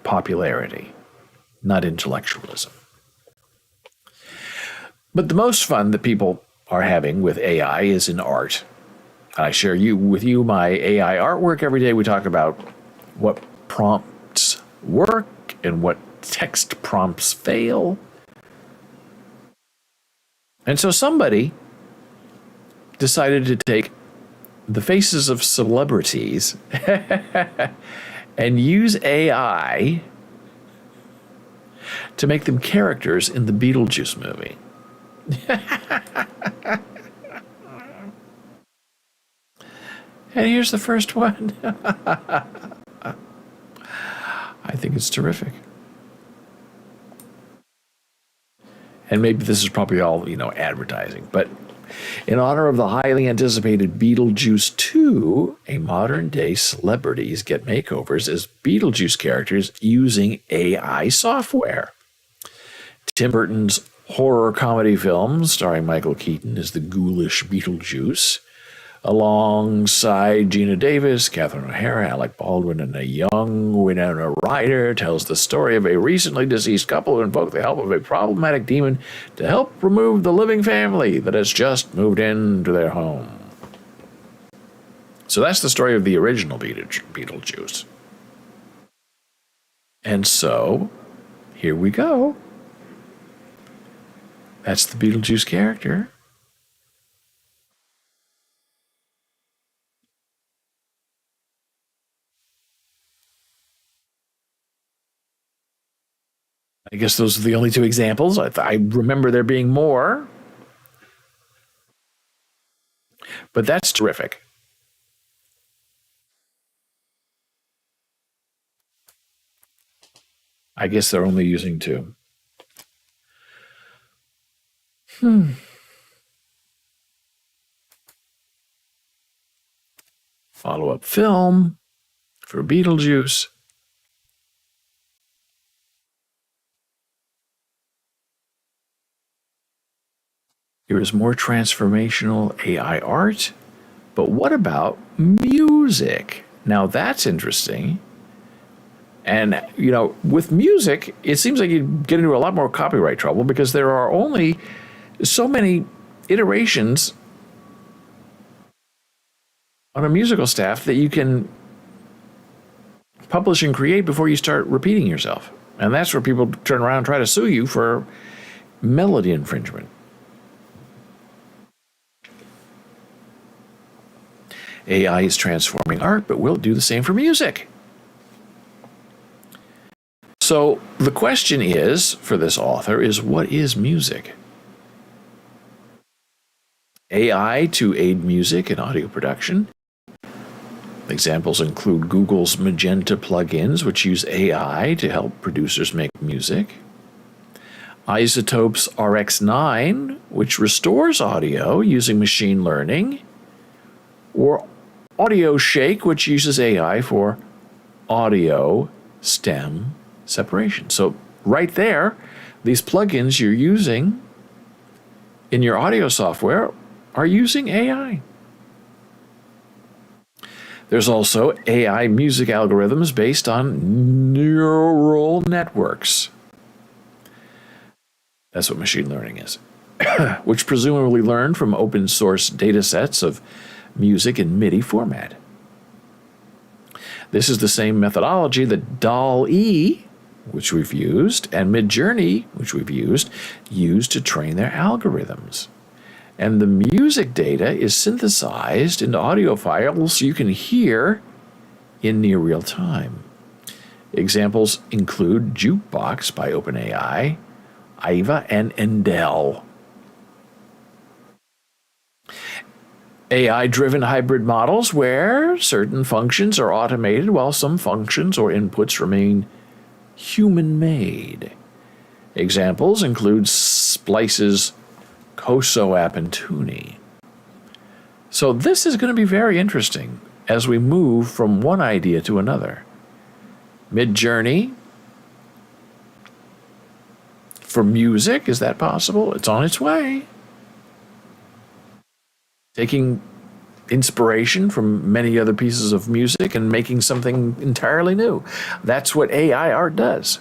popularity, not intellectualism. But the most fun that people are having with AI is in art. I share with you my AI artwork every day. We talk about what prompts work and what text prompts fail. And so somebody decided to take the faces of celebrities and use AI to make them characters in the Beetlejuice movie. And here's the first one. I think it's terrific. And maybe this is probably all, advertising, but in honor of the highly anticipated Beetlejuice 2, a modern-day celebrities get makeovers as Beetlejuice characters using AI software. Tim Burton's horror comedy film starring Michael Keaton as the ghoulish Beetlejuice, alongside Gina Davis, Catherine O'Hara, Alec Baldwin, and a young Winona Ryder, tells the story of a recently deceased couple who invoke the help of a problematic demon to help remove the living family that has just moved into their home. So that's the story of the original Beetlejuice. And so, here we go. That's the Beetlejuice character. I guess those are the only two examples. I remember there being more. But that's terrific. I guess they're only using two. Follow-up film for Beetlejuice. Here is more transformational AI art. But what about music? Now that's interesting. And, with music, it seems like you get into a lot more copyright trouble because there are only so many iterations on a musical staff that you can publish and create before you start repeating yourself. And that's where people turn around and try to sue you for melody infringement. AI is transforming art, but will it do the same for music? So the question is, for this author, is what is music? AI to aid music and audio production. Examples include Google's Magenta plugins, which use AI to help producers make music. Isotope's RX9, which restores audio using machine learning. Or Audio Shake, which uses AI for audio stem separation. So right there, these plugins you're using in your audio software are using AI. There's also AI music algorithms based on neural networks. That's what machine learning is, which presumably learn from open source data sets of music in MIDI format. This is the same methodology that DALL-E, which we've used, and Midjourney, which we've used to train their algorithms. And the music data is synthesized into audio files you can hear in near real time. Examples include Jukebox by OpenAI, Aiva, and Endel. AI-driven hybrid models where certain functions are automated while some functions or inputs remain human-made. Examples include Splice's Koso app and Toonie. So this is going to be very interesting as we move from one idea to another. Midjourney for music, is that possible? It's on its way. Taking inspiration from many other pieces of music and making something entirely new. That's what AI art does.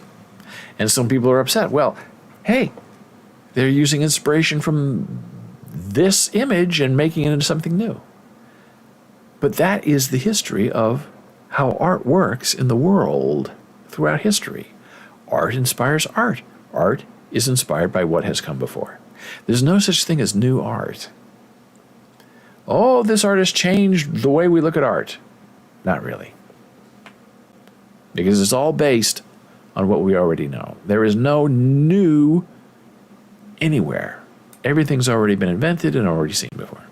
And some people are upset. Well, hey, they're using inspiration from this image and making it into something new. But that is the history of how art works in the world throughout history. Art inspires art. Art is inspired by what has come before. There's no such thing as new art. Oh, this artist changed the way we look at art. Not really. Because it's all based on what we already know. There is no new anywhere. Everything's already been invented and already seen before.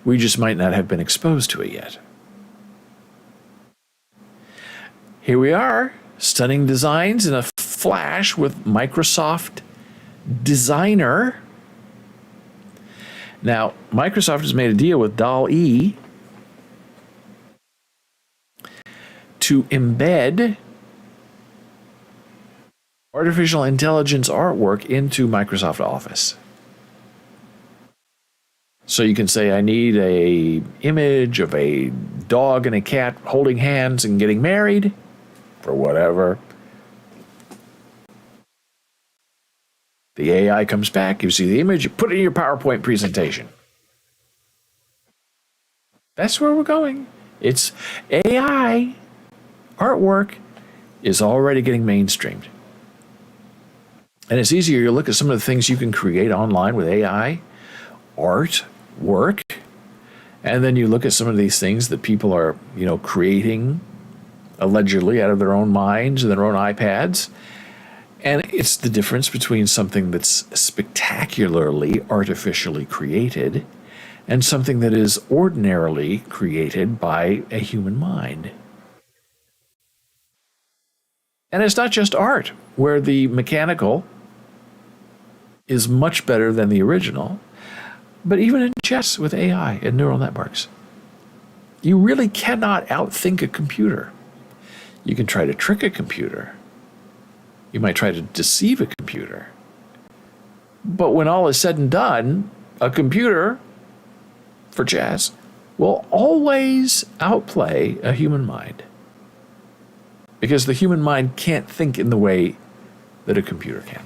We just might not have been exposed to it yet. Here we are, stunning designs in a flash with Microsoft Designer. Now, Microsoft has made a deal with DALL-E to embed artificial intelligence artwork into Microsoft Office. So you can say, I need an image of a dog and a cat holding hands and getting married, or whatever. The AI comes back, you see the image, you put it in your PowerPoint presentation. That's where we're going. It's AI artwork is already getting mainstreamed. And it's easier to look at some of the things you can create online with AI, art, work, and then you look at some of these things that people are, creating allegedly out of their own minds and their own iPads. And it's the difference between something that's spectacularly artificially created and something that is ordinarily created by a human mind. And it's not just art, where the mechanical is much better than the original, but even in chess with AI and neural networks. You really cannot outthink a computer. You can try to trick a computer. You might try to deceive a computer. But when all is said and done, a computer for chess will always outplay a human mind. Because the human mind can't think in the way that a computer can.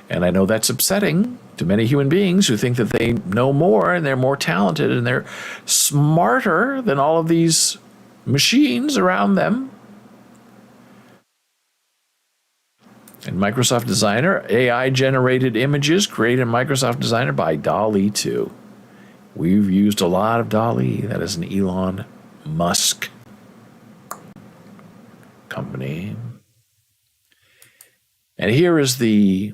And I know that's upsetting to many human beings who think that they know more and they're more talented and they're smarter than all of these machines around them. In Microsoft Designer, AI-generated images created in Microsoft Designer by DALL-E 2. We've used a lot of DALL-E. That is an Elon Musk company. And here is the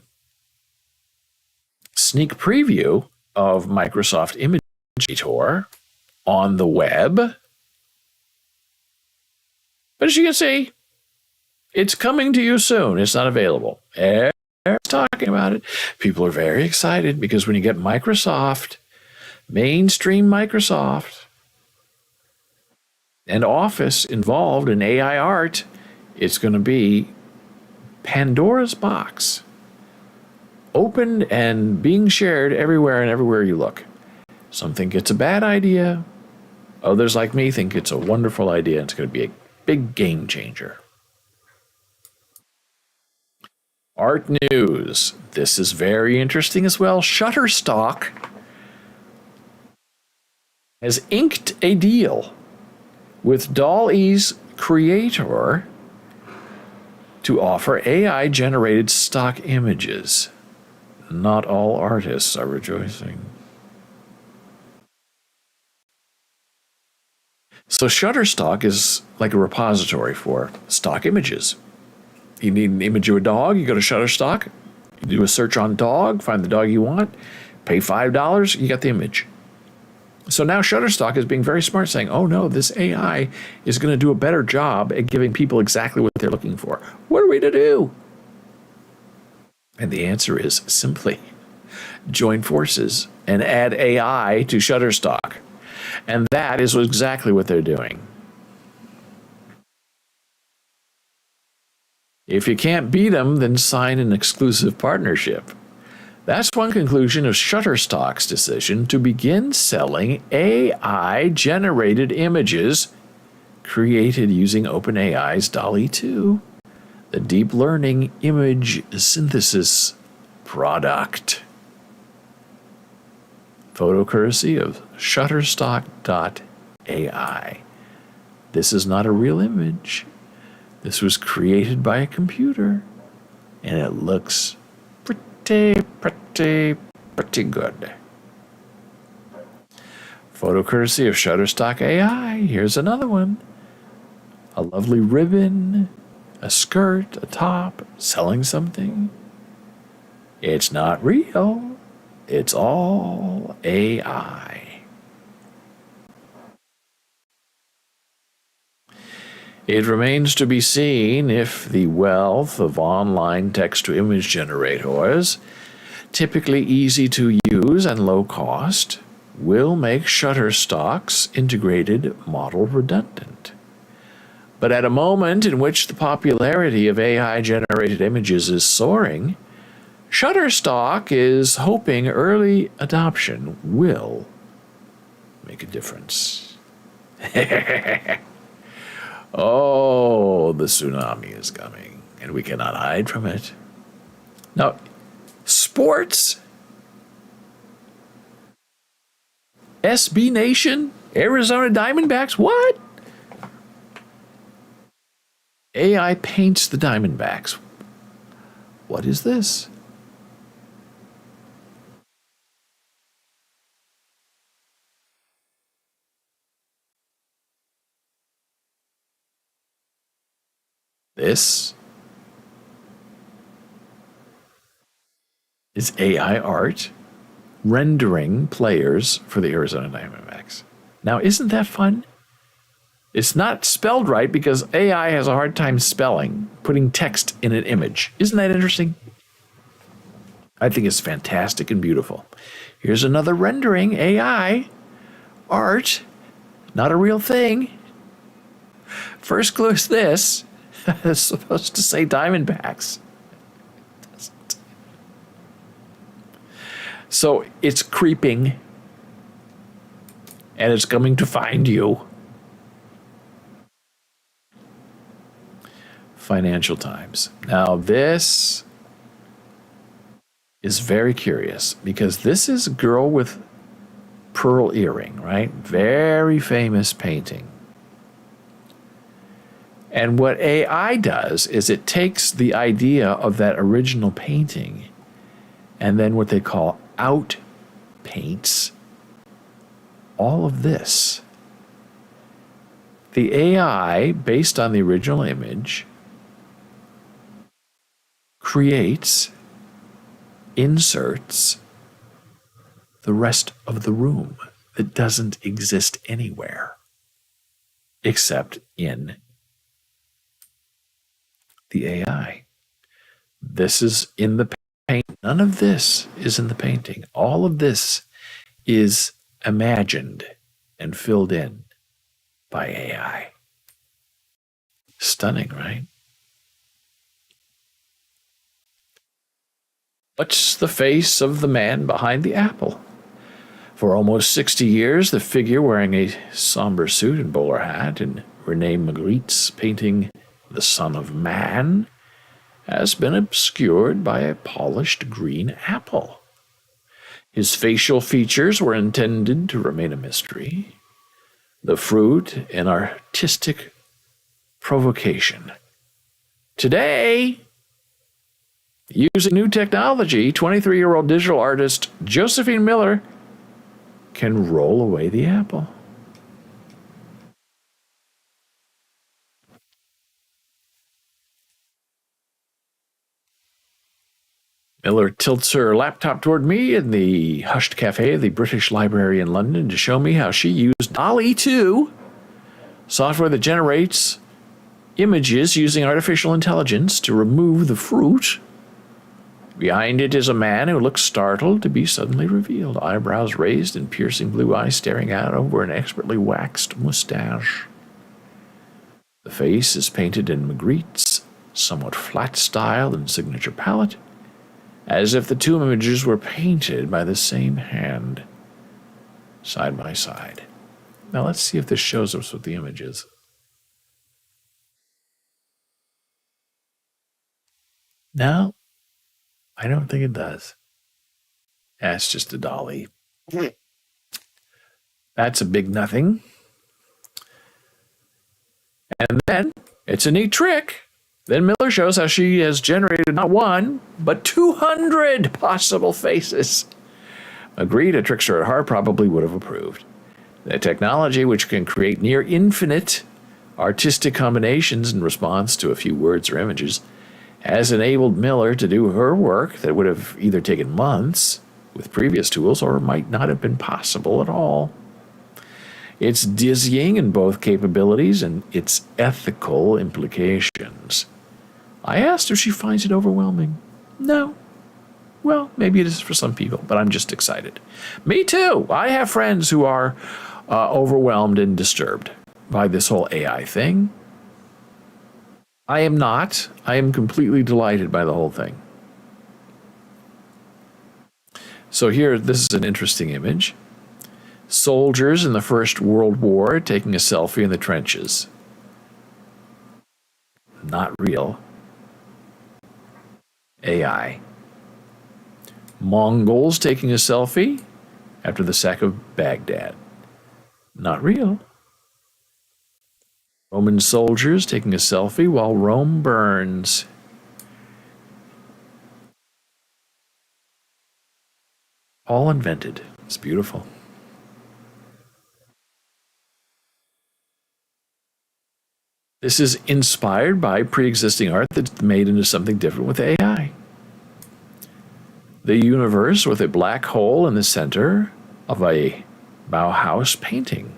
sneak preview of Microsoft Image Generator on the web. But as you can see, it's coming to you soon. It's not available. Everyone's talking about it. People are very excited because when you get Microsoft, mainstream Microsoft, and Office involved in AI art, it's going to be Pandora's box. Open and being shared everywhere and everywhere you look. Some think it's a bad idea. Others, like me, think it's a wonderful idea. It's going to be a big game changer. Art news. This is very interesting as well. Shutterstock has inked a deal with DALL-E's creator to offer AI-generated stock images. Not all artists are rejoicing. So Shutterstock is like a repository for stock images. You need an image of a dog, you go to Shutterstock, you do a search on dog, find the dog you want, pay $5, you got the image. So now Shutterstock is being very smart, saying, oh no, this AI is going to do a better job at giving people exactly what they're looking for. What are we to do? And the answer is simply join forces and add AI to Shutterstock. And that is exactly what they're doing. If you can't beat them, then sign an exclusive partnership. That's one conclusion of Shutterstock's decision to begin selling AI-generated images created using OpenAI's DALL-E 2, the deep learning image synthesis product. Photo courtesy of Shutterstock.ai. This is not a real image. This was created by a computer, and it looks pretty good. Photo courtesy of Shutterstock AI. Here's another one. A lovely ribbon, a skirt, a top, selling something. It's not real. It's all AI. It remains to be seen if the wealth of online text-to-image generators, typically easy to use and low cost, will make Shutterstock's integrated model redundant. But at a moment in which the popularity of AI-generated images is soaring, Shutterstock is hoping early adoption will make a difference. Oh, the tsunami is coming, and we cannot hide from it. Now, sports, SB Nation, Arizona Diamondbacks, what? AI paints the Diamondbacks. What is this? This is AI art rendering players for the Arizona Diamondbacks. Now, isn't that fun? It's not spelled right because AI has a hard time spelling, putting text in an image. Isn't that interesting? I think it's fantastic and beautiful. Here's another rendering, AI, art, not a real thing. First clue is this. It's supposed to say Diamondbacks. So it's creeping, and it's coming to find you. Financial Times. Now, this is very curious because this is a girl with pearl earring, right? Very famous painting. And what AI does is it takes the idea of that original painting and then what they call out paints all of this. The AI, based on the original image, creates, inserts the rest of the room that doesn't exist anywhere except in the AI. This is in the paint. None of this is in the painting. All of this is imagined and filled in by AI. Stunning, right? What's the face of the man behind the apple? For almost 60 years, the figure wearing a somber suit and bowler hat in Rene Magritte's painting The Son of Man has been obscured by a polished green apple. His facial features were intended to remain a mystery. The fruit, an artistic provocation. Today, using new technology, 23-year-old digital artist Josephine Miller can roll away the apple. Miller tilts her laptop toward me in the hushed cafe of the British Library in London to show me how she used DALL-E 2, software that generates images using artificial intelligence to remove the fruit. Behind it is a man who looks startled to be suddenly revealed, eyebrows raised and piercing blue eyes staring out over an expertly waxed mustache. The face is painted in Magritte's somewhat flat style and signature palette, as if the two images were painted by the same hand, side by side. Now let's see if this shows us what the image is. No, I don't think it does. That's just a dolly. That's a big nothing. And then, it's a neat trick. Then Miller shows how she has generated not one, but 200 possible faces. Magritte, a trickster at heart, probably would have approved. The technology, which can create near infinite artistic combinations in response to a few words or images, has enabled Miller to do her work that would have either taken months with previous tools or might not have been possible at all. It's dizzying in both capabilities and its ethical implications. I asked if she finds it overwhelming. No. Well, maybe it is for some people, but I'm just excited. Me too. I have friends who are overwhelmed and disturbed by this whole AI thing. I am not. I am completely delighted by the whole thing. So here, this is an interesting image. Soldiers in the First World War taking a selfie in the trenches. Not real. AI. Mongols taking a selfie after the sack of Baghdad. Not real. Roman soldiers taking a selfie while Rome burns. All invented. It's beautiful. This is inspired by pre-existing art that's made into something different with AI. the universe with a black hole in the center of a Bauhaus painting.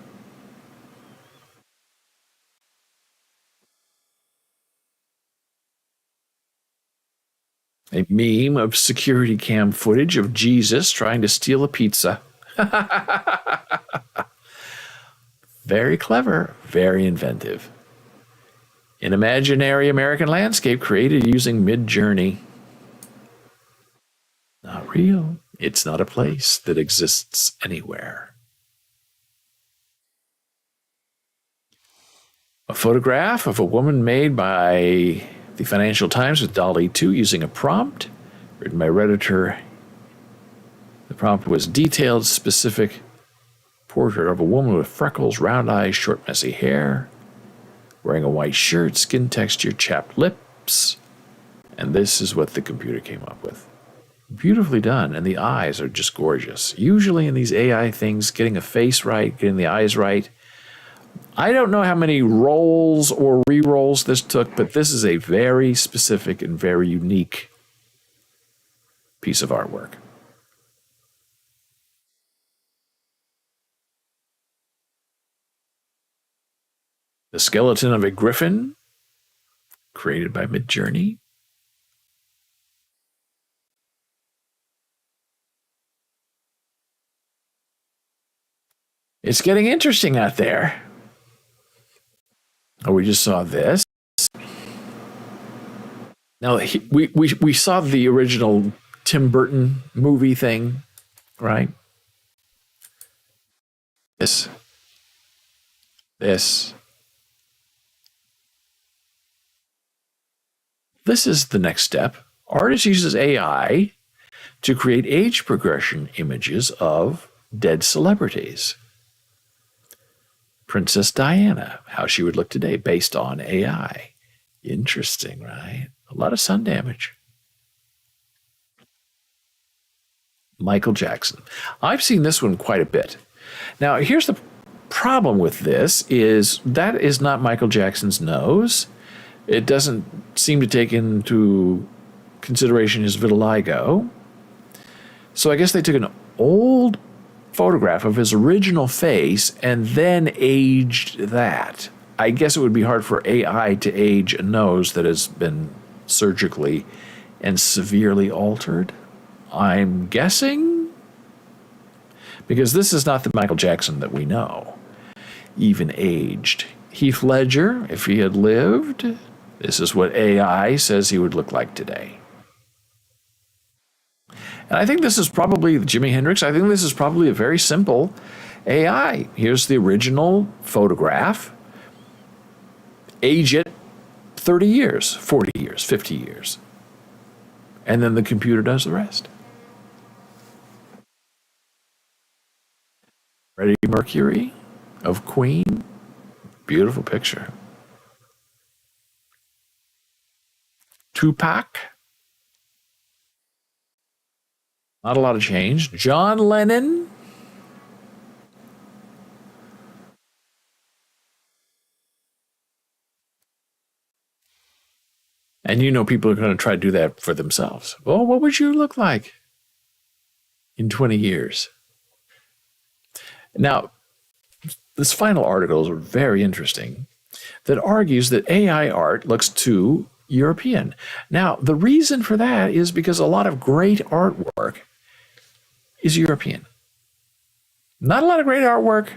A meme of security cam footage of Jesus trying to steal a pizza. Very clever, very inventive. An imaginary American landscape created using Mid-Journey. Not real. It's not a place that exists anywhere. A photograph of a woman made by the Financial Times with DALL-E 2 using a prompt written by Redditor. The prompt was detailed, specific portrait of a woman with freckles, round eyes, short, messy hair, wearing a white shirt, skin texture, chapped lips. And this is what the computer came up with. Beautifully done, and the eyes are just gorgeous. Usually in these AI things, getting a face right, getting the eyes right. I don't know how many rolls or re-rolls this took, but this is a very specific and very unique piece of artwork. The skeleton of a griffin, created by Mid-Journey. It's getting interesting out there. Oh, we just saw this. Now, we saw the original Tim Burton movie thing, right? This. This is the next step. Artist uses AI to create age progression images of dead celebrities. Princess Diana, how she would look today based on AI. Interesting, right? A lot of sun damage. Michael Jackson. I've seen this one quite a bit. Now, here's the problem with this is that is not Michael Jackson's nose. It doesn't seem to take into consideration his vitiligo. So I guess they took an old photograph of his original face and then aged that. I guess it would be hard for AI to age a nose that has been surgically and severely altered. I'm guessing? Because this is not the Michael Jackson that we know, even aged. Heath Ledger, if he had lived, this is what AI says he would look like today. And I think this is probably Jimi Hendrix. I think this is probably a very simple AI. Here's the original photograph. Age it 30 years, 40 years, 50 years. And then the computer does the rest. Freddie Mercury of Queen. Beautiful picture. Tupac. Not a lot of change. John Lennon. And you know people are going to try to do that for themselves. Well, what would you look like in 20 years? Now, this final article is very interesting that argues that AI art looks too European. Now, the reason for that is because a lot of great artwork is European. Not a lot of great artwork.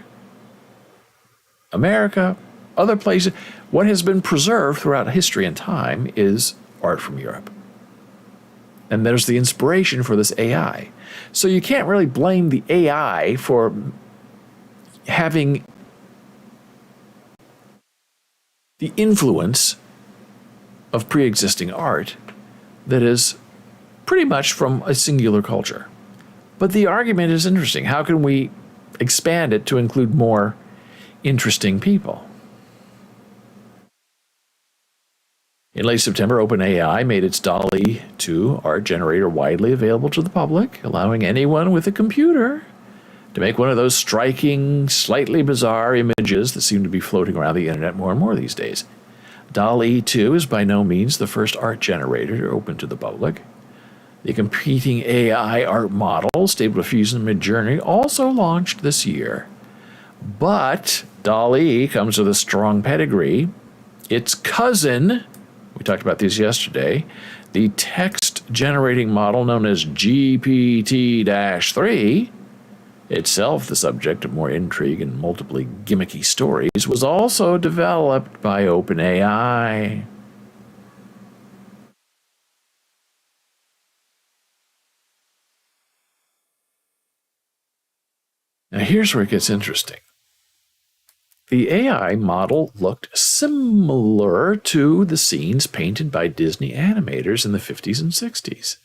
America, other places. What has been preserved throughout history and time is art from Europe. And there's the inspiration for this AI. So you can't really blame the AI for having the influence of pre-existing art that is pretty much from a singular culture. But the argument is interesting. How can we expand it to include more interesting people? In late September, OpenAI made its DALL-E 2 art generator widely available to the public, allowing anyone with a computer to make one of those striking, slightly bizarre images that seem to be floating around the internet more and more these days. DALL-E 2 is by no means the first art generator open to the public. The competing AI art model, Stable Diffusion and Midjourney, also launched this year. But DALL-E comes with a strong pedigree. Its cousin, we talked about these yesterday, the text generating model known as GPT 3, itself the subject of more intrigue and multiply gimmicky stories, was also developed by OpenAI. Now, here's where it gets interesting. The AI model looked similar to the scenes painted by Disney animators in the 50s and 60s,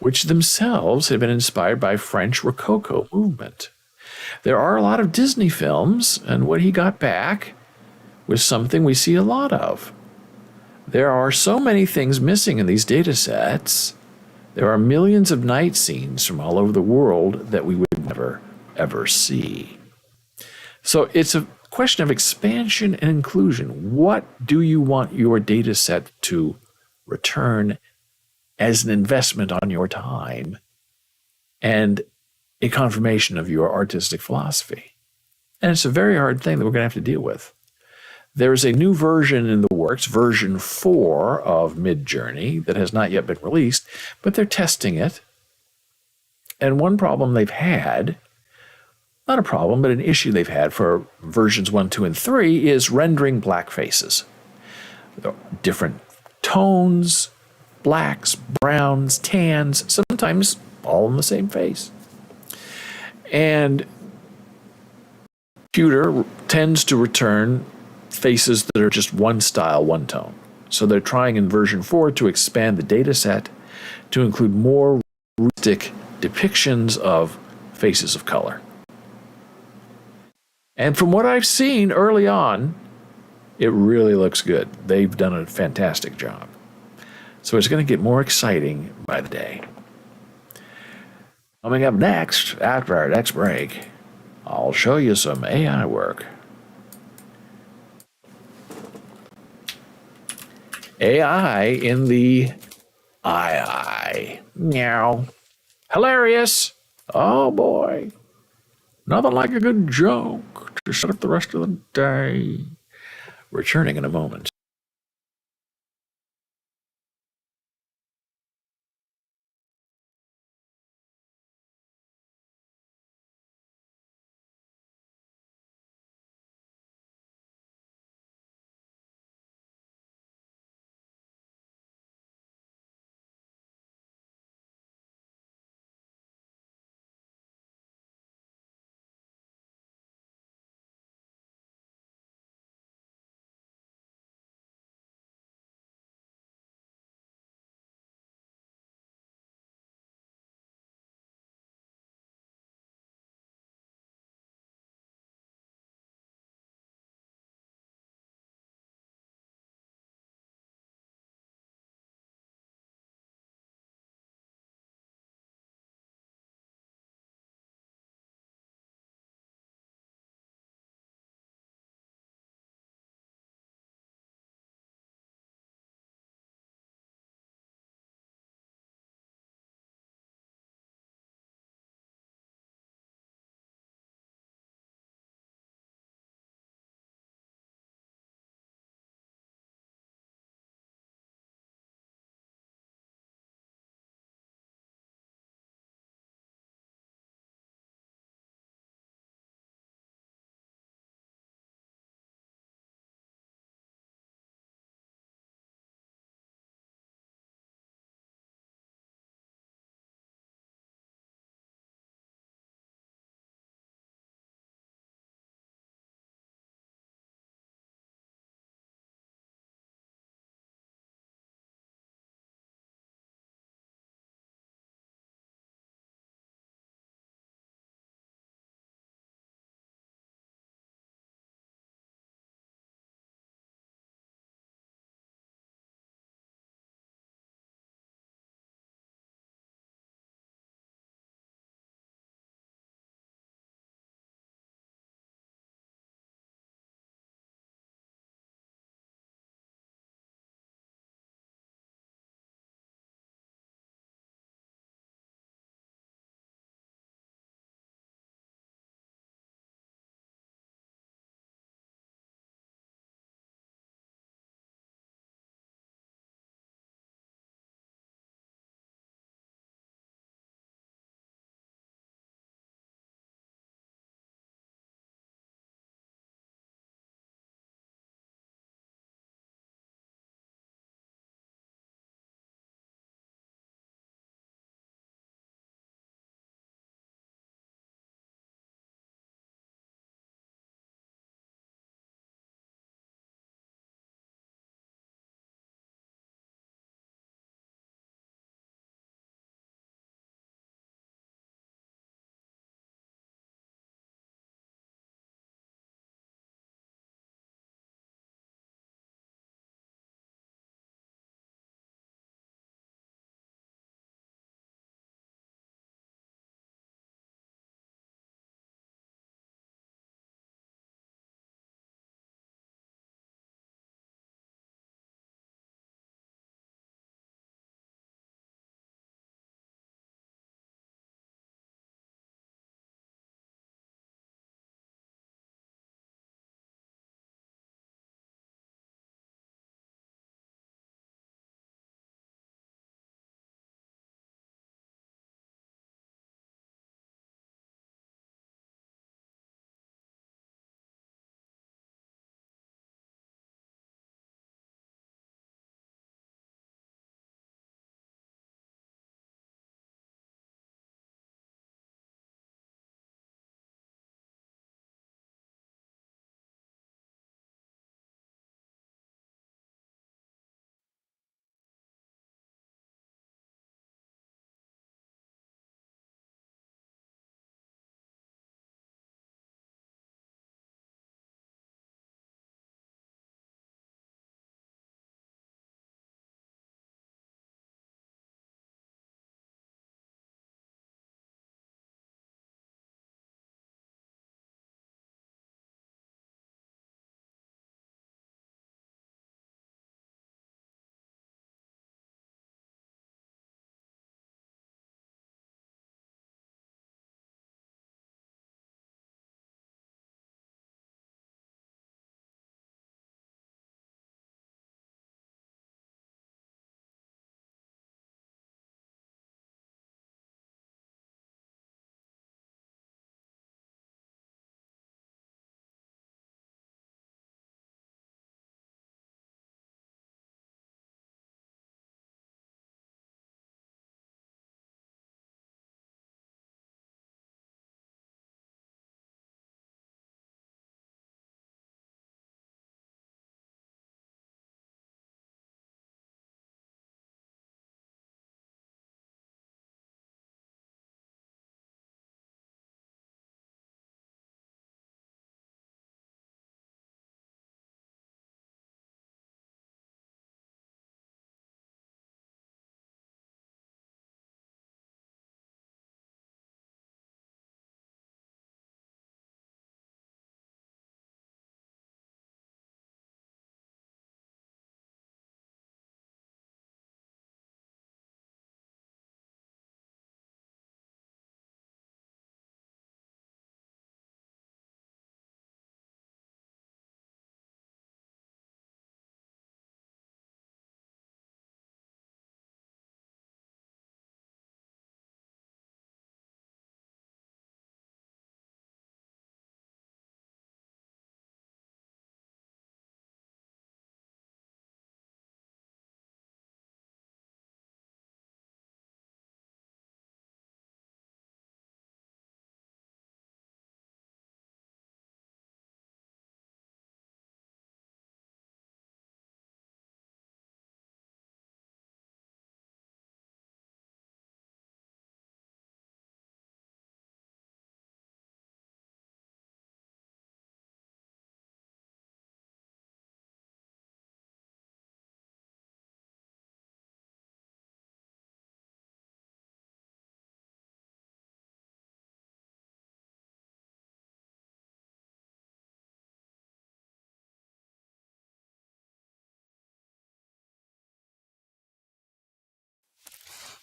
which themselves had been inspired by French Rococo movement. There are a lot of Disney films, and what he got back was something we see a lot of. There are so many things missing in these data sets. There are millions of night scenes from all over the world that we would never, ever see. So it's a question of expansion and inclusion. What do you want your data set to return as an investment on your time and a confirmation of your artistic philosophy? And it's a very hard thing that we're going to have to deal with. There's a new version in the works, version 4 of Midjourney, that has not yet been released, but they're testing it. And one problem they've had, not a problem, but an issue they've had for versions 1, 2, and 3 is rendering black faces. Different tones, blacks, browns, tans, sometimes all in the same face. And computer tends to return faces that are just one style, one tone. So they're trying in version 4 to expand the data set to include more realistic depictions of faces of color. And from what I've seen early on, it really looks good. They've done a fantastic job. So it's going to get more exciting by the day. Coming up next, after our next break, I'll show you some AI work. AI in the II. Meow. Hilarious. Oh boy. Nothing like a good joke to set up the rest of the day. Returning in a moment.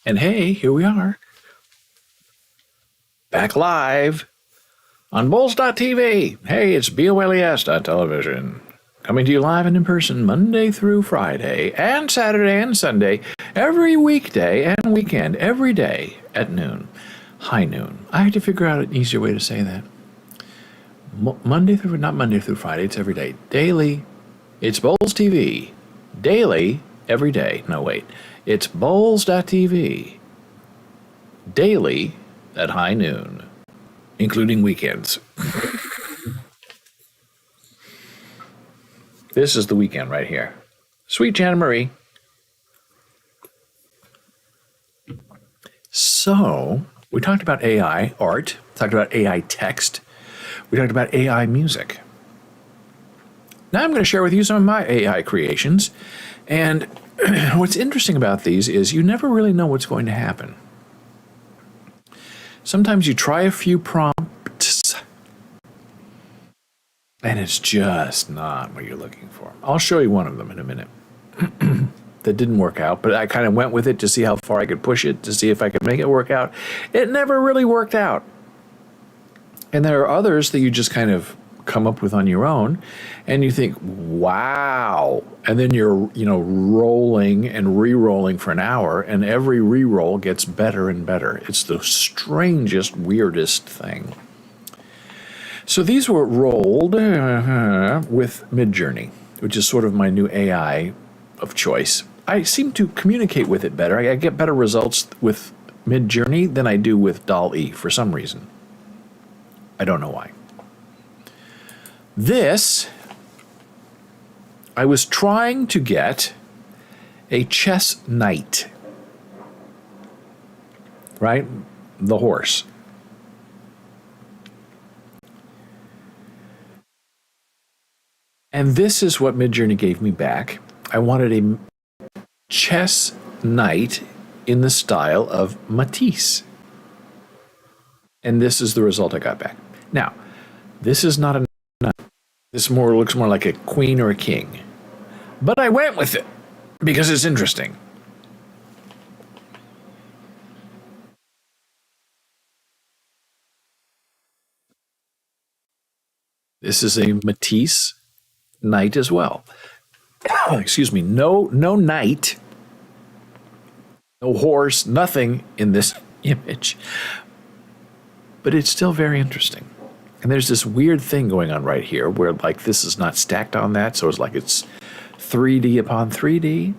And hey, here we are, back live on Boles.tv. Hey, it's BOLES.television. Coming to you live and in person Monday through Friday and Saturday and Sunday, every weekday and weekend, every day at noon, high noon. I had to figure out an easier way to say that. Not Monday through Friday, it's every day. Daily, it's Boles TV. Daily, every day. No, wait. It's Boles.tv. Daily at high noon, including weekends. This is the weekend right here. Sweet Jana Marie. So, we talked about AI art, talked about AI text, we talked about AI music. Now I'm going to share with you some of my AI creations. And what's interesting about these is you never really know what's going to happen. Sometimes you try a few prompts, and it's just not what you're looking for. I'll show you one of them in a minute that didn't work out, but I kind of went with it to see how far I could push it, to see if I could make it work out. It never really worked out. And there are others that you just kind of come up with on your own, and you think, wow. And then you're, rolling and re-rolling for an hour, and every re-roll gets better and better. It's the strangest, weirdest thing. So these were rolled with Midjourney, which is sort of my new AI of choice. I seem to communicate with it better. I get better results with Midjourney than I do with DALL-E for some reason. I don't know why. This, I was trying to get a chess knight, right? The horse. And this is what Midjourney gave me back. I wanted a chess knight in the style of Matisse. And this is the result I got back. Now, this is not a knight. This looks more like a queen or a king. But I went with it because it's interesting. This is a Matisse knight as well. Excuse me. No knight, no horse, nothing in this image. But it's still very interesting. And there's this weird thing going on right here where like this is not stacked on that, so it's like it's 3D upon 3D.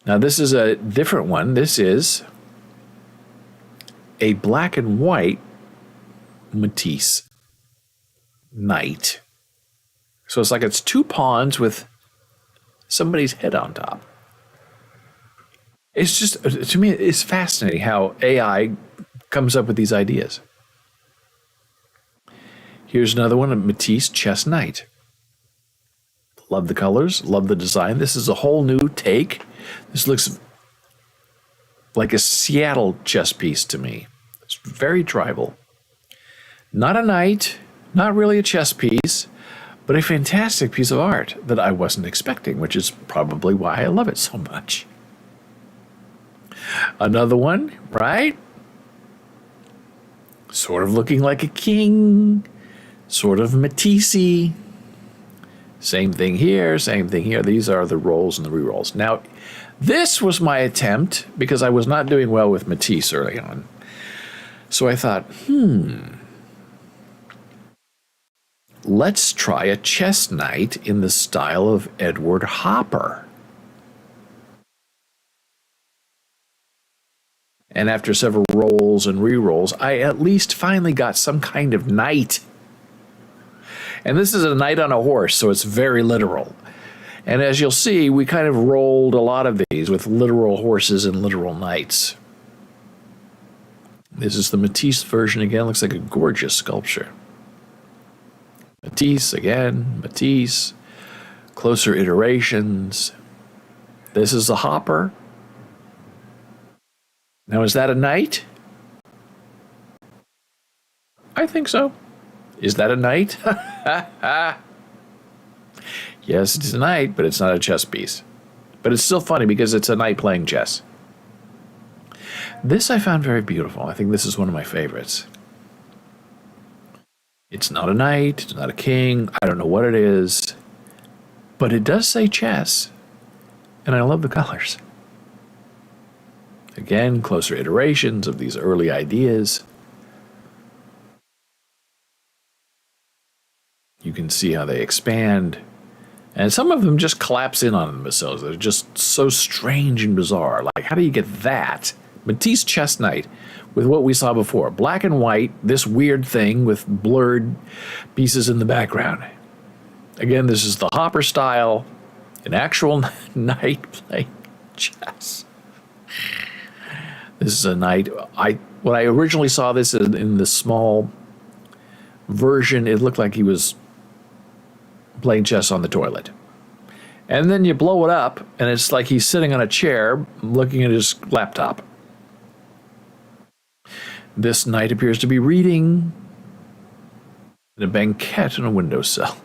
Now this is a different one. This is a black and white Matisse knight. So it's like it's two pawns with somebody's head on top. It's just, to me, it's fascinating how AI comes up with these ideas. Here's another one, a Matisse chess knight. Love the colors, love the design. This is a whole new take. This looks like a Seattle chess piece to me. It's very tribal. Not a knight, not really a chess piece, but a fantastic piece of art that I wasn't expecting, which is probably why I love it so much. Another one, right? Sort of looking like a king, sort of Matisse. Same thing here, same thing here. These are the rolls and the re-rolls. Now, this was my attempt because I was not doing well with Matisse early on. So I thought, let's try a chess knight in the style of Edward Hopper. And after several rolls and re-rolls, I at least finally got some kind of knight. And this is a knight on a horse, so it's very literal. And as you'll see, we kind of rolled a lot of these with literal horses and literal knights. This is the Matisse version again. Looks like a gorgeous sculpture. Matisse again, Matisse. Closer iterations. This is a Hopper. Now, is that a knight? I think so. Is that a knight? Yes, it's a knight, but it's not a chess piece. But it's still funny because it's a knight playing chess. This I found very beautiful. I think this is one of my favorites. It's not a knight, it's not a king, I don't know what it is, but it does say chess, and I love the colors. Again, closer iterations of these early ideas. You can see how they expand, and some of them just collapse in on themselves. They're just so strange and bizarre. Like, how do you get that? Matisse Chess Knight with what we saw before. Black and white, this weird thing with blurred pieces in the background. Again, this is the Hopper style, an actual knight playing chess. This is a knight. When I originally saw this in the small version, it looked like he was playing chess on the toilet. And then you blow it up, and it's like he's sitting on a chair looking at his laptop. This knight appears to be reading in a banquette in a windowsill.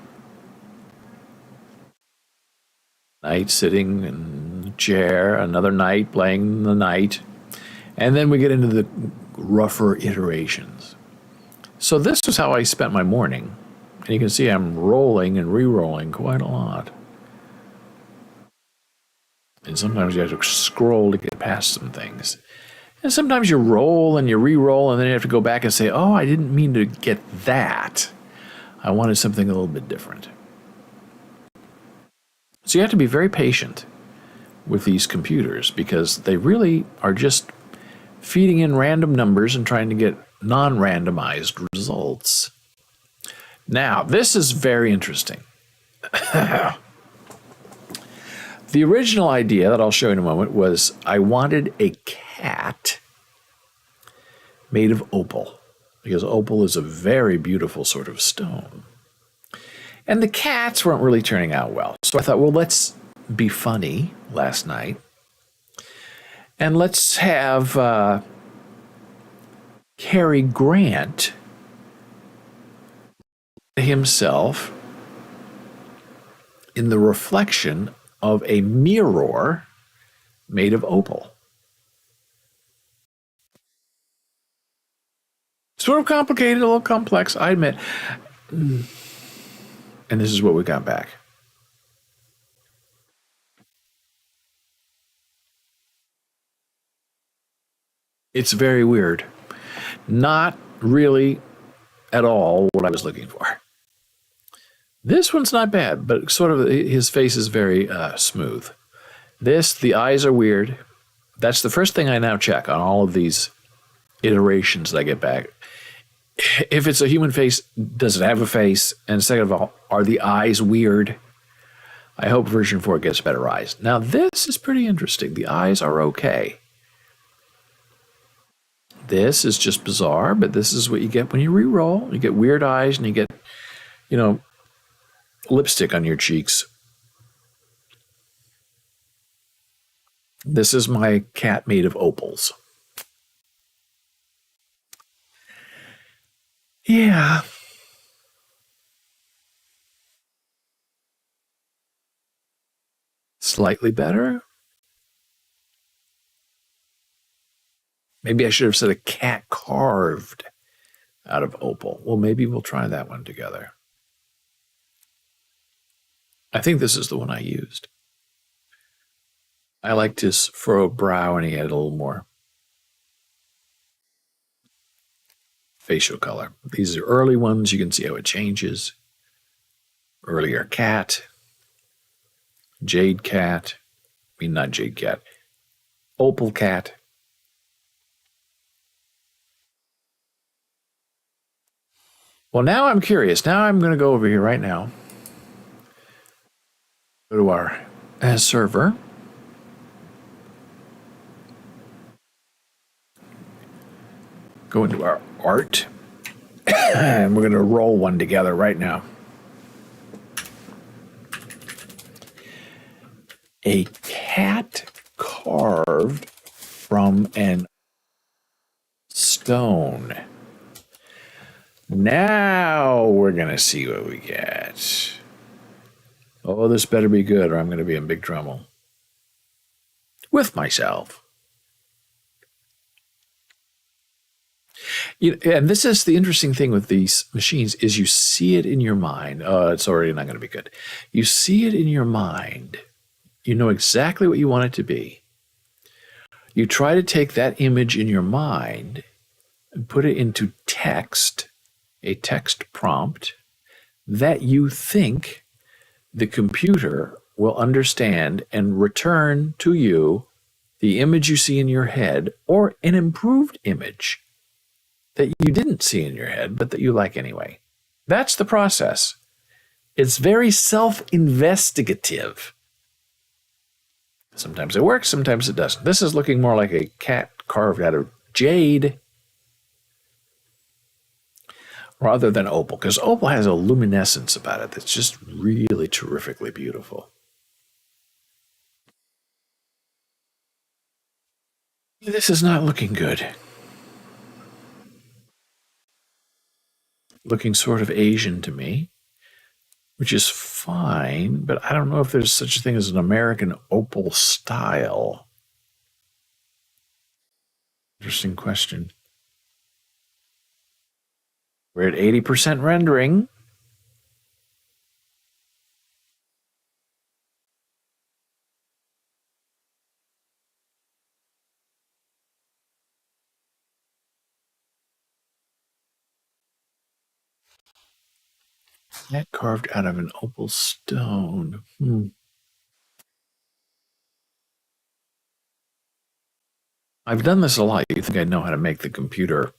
Knight sitting in a chair, another knight playing the knight. And then we get into the rougher iterations. So this is how I spent my morning. And you can see I'm rolling and re-rolling quite a lot. And sometimes you have to scroll to get past some things. And sometimes you roll and you re-roll, and then you have to go back and say, oh, I didn't mean to get that. I wanted something a little bit different. So you have to be very patient with these computers because they really are just feeding in random numbers and trying to get non-randomized results. Now, this is very interesting. The original idea that I'll show you in a moment was I wanted a cat made of opal, because opal is a very beautiful sort of stone. And the cats weren't really turning out well. So I thought, well, let's be funny last night. And let's have Cary Grant himself in the reflection of a mirror made of opal. Sort of complicated, a little complex, I admit. And this is what we got back. It's very weird. Not really at all what I was looking for. This one's not bad, but sort of his face is very smooth. The eyes are weird. That's the first thing I now check on all of these iterations that I get back. If it's a human face, does it have a face? And second of all, are the eyes weird? I hope version 4 gets better eyes. Now, this is pretty interesting. The eyes are okay. This is just bizarre, but this is what you get when you re-roll. You get weird eyes and you get, lipstick on your cheeks. This is my cat made of opals. Yeah. Slightly better. Maybe I should have said a cat carved out of opal. Well, maybe we'll try that one together. I think this is the one I used. I liked his furrowed brow, and he had a little more facial color. These are early ones. You can see how it changes. Earlier cat. Jade cat. I mean, not jade cat. Opal cat. Well, now I'm curious. Now I'm going to go over here right now. Go to our server. Go into our art. And we're going to roll one together right now. A cat carved from an stone. Now we're going to see what we get. Oh, this better be good or I'm going to be in big trouble. With myself. And this is the interesting thing with these machines is you see it in your mind. Oh, it's already not going to be good. You see it in your mind. You know exactly what you want it to be. You try to take that image in your mind and put it into text, a text prompt that you think the computer will understand and return to you the image you see in your head or an improved image that you didn't see in your head, but that you like anyway. That's the process. It's very self-investigative. Sometimes it works, sometimes it doesn't. This is looking more like a cat carved out of jade rather than opal, because opal has a luminescence about it that's just really terrifically beautiful. This is not looking good. Looking sort of Asian to me, which is fine, but I don't know if there's such a thing as an American opal style. Interesting question. We're at 80% rendering. That carved out of an opal stone. I've done this a lot. You think I know how to make the computer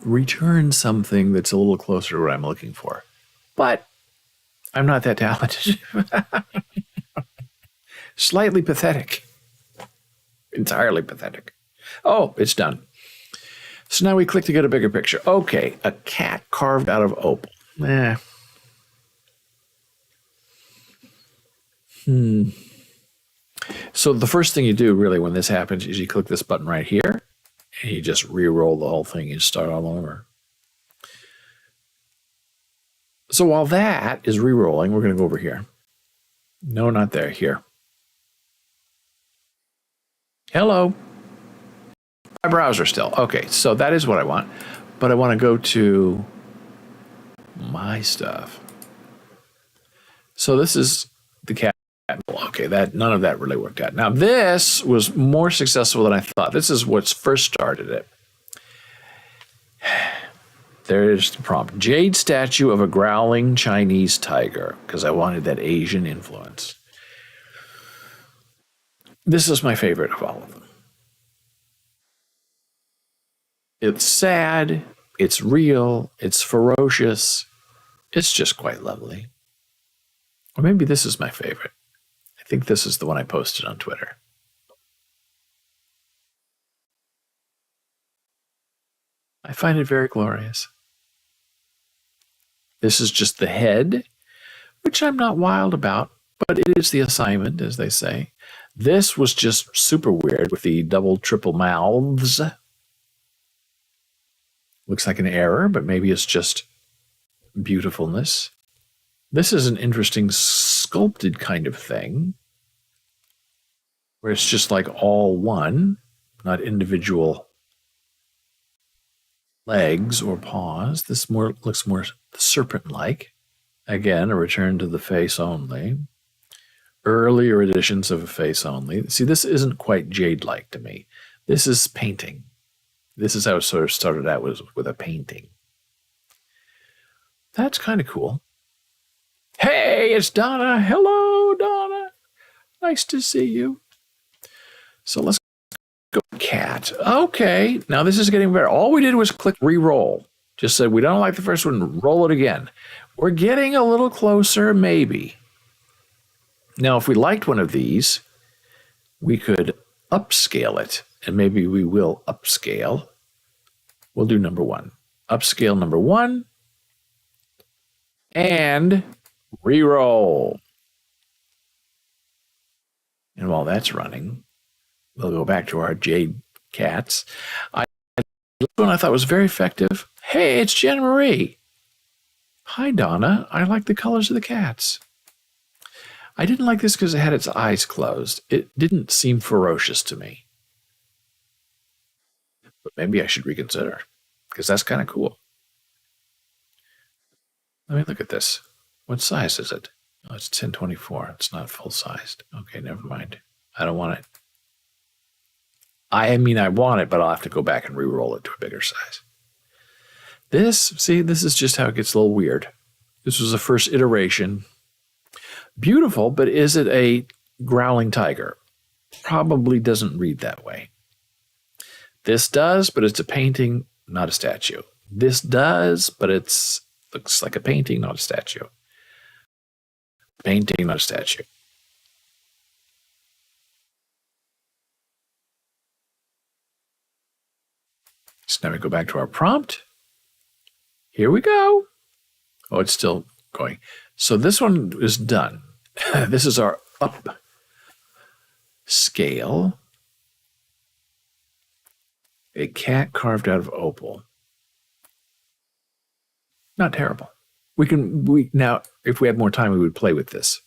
return something that's a little closer to what I'm looking for. But I'm not that talented. Slightly pathetic. Entirely pathetic. Oh, it's done. So now we click to get a bigger picture. Okay, a cat carved out of opal. So the first thing you do really when this happens is you click this button right here and you just re-roll the whole thing and start all over. So while that is re-rolling, we're going to go over here. No, not there. Here. Hello. My browser still. Okay, so that is what I want. But I want to go to my stuff. So this is the cat. Okay, none of that really worked out. Now this was more successful than I thought. This is what's first started it. There's the prompt. Jade statue of a growling Chinese tiger, because I wanted that Asian influence. This is my favorite of all of them. It's sad, it's real, it's ferocious. It's just quite lovely. Or maybe this is my favorite. I think this is the one I posted on Twitter. I find it very glorious. This is just the head, which I'm not wild about, but it is the assignment, as they say. This was just super weird with the double, triple mouths. Looks like an error, but maybe it's just beautifulness. This is an interesting sculpted kind of thing, where it's just like all one, not individual legs or paws. This looks more serpent-like. Again, a return to the face only. Earlier editions of a face only. See, this isn't quite jade-like to me. This is painting. This is how it sort of started out, was with a painting. That's kind of cool. Hey, it's Donna. Hello, Donna. Nice to see you. So let's go cat. Okay, now this is getting better. All we did was click re-roll. Just said we don't like the first one, roll it again. We're getting a little closer, maybe. Now, if we liked one of these, we could upscale it, and maybe we will upscale. We'll do number one. Upscale number one, and re-roll. And while that's running, we'll go back to our jade cats. This one I thought was very effective. Hey, it's Jen Marie. Hi, Donna. I like the colors of the cats. I didn't like this because it had its eyes closed. It didn't seem ferocious to me. maybe I should reconsider because that's kind of cool. Let me look at this. What size is it? Oh, it's 1024. It's not full sized. Okay, never mind. I don't want it. I mean, I want it, but I'll have to go back and re-roll it to a bigger size. This is just how it gets a little weird. This was the first iteration. Beautiful, but is it a growling tiger? Probably doesn't read that way. This does, but it's a painting, not a statue. This does, but it's looks like a painting, not a statue. Painting, not a statue. So now we go back to our prompt. Here we go. Oh, it's still going. So this one is done. This is our up scale. A cat carved out of opal. Not terrible. Now, if we had more time, we would play with this.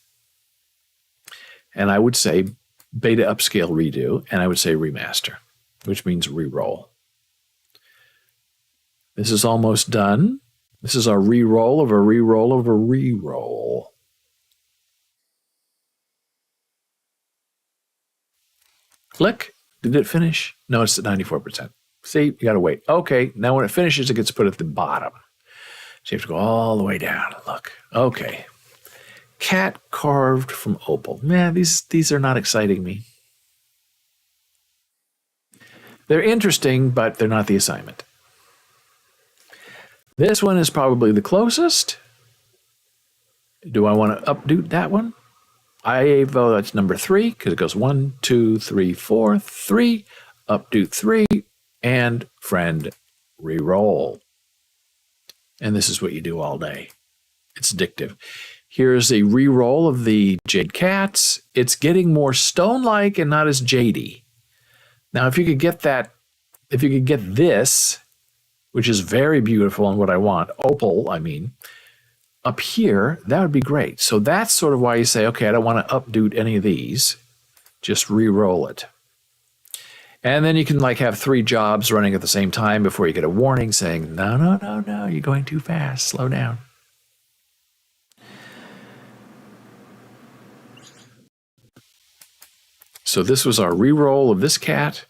And I would say beta upscale redo, and I would say remaster, which means re-roll. This is almost done. This is our re-roll of a re-roll of a re-roll. Click. Did it finish? No, it's at 94%. See, you got to wait. Okay, now when it finishes, it gets put at the bottom. So you have to go all the way down. Look. Okay. Cat carved from opal. Man, these are not exciting me. They're interesting, but they're not the assignment. This one is probably the closest. Do I want to updo that one? I vote that's number 3 because it goes 1, 2, 3, 4, 3, updo 3, and friend re-roll. And this is what you do all day. It's addictive. Here's a re-roll of the Jade Cats. It's getting more stone-like and not as jadey. Now, if you could get this, which is very beautiful and what I want, opal, I mean, up here, that would be great. So that's sort of why you say, okay, I don't want to updo any of these. Just re-roll it. And then you can like have 3 jobs running at the same time before you get a warning saying, no, you're going too fast. Slow down. So this was our re-roll of this cat.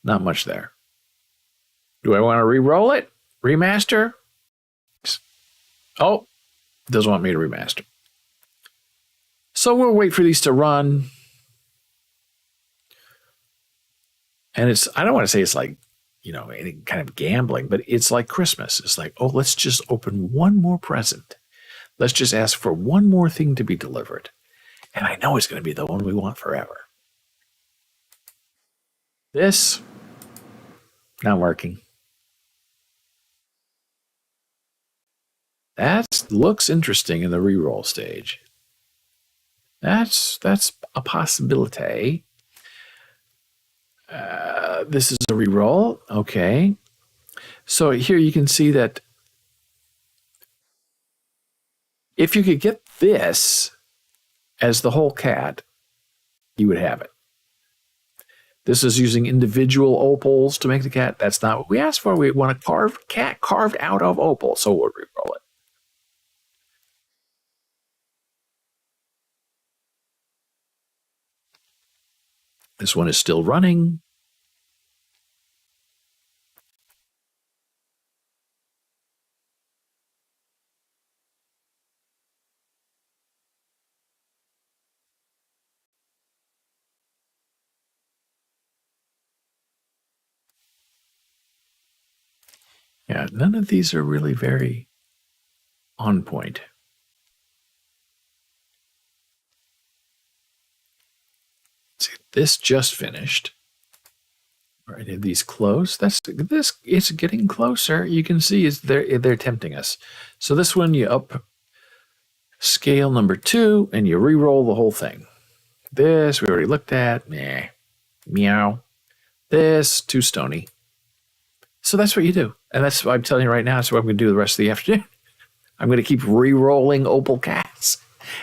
Not much there. Do I want to re-roll it? Remaster? Oh, doesn't want me to remaster. So we'll wait for these to run. And I don't want to say it's like, any kind of gambling, but it's like Christmas. It's like, oh, let's just open one more present. Let's just ask for one more thing to be delivered. And I know it's going to be the one we want forever. This, not working. That looks interesting in the reroll stage. That's a possibility. This is a reroll. Okay. So here you can see that if you could get this as the whole cat, you would have it. This is using individual opals to make the cat. That's not what we asked for. We want a cat carved out of opal. So we'll reroll it. This one is still running. Yeah, none of these are really very on point. See, this just finished. Right, are these close? It's getting closer. You can see they're tempting us. So this one you up scale number 2 and you re-roll the whole thing. This we already looked at. Nah. Meow. This too stony. So that's what you do. And that's what I'm telling you right now. That's what I'm going to do the rest of the afternoon. I'm going to keep re-rolling opal cats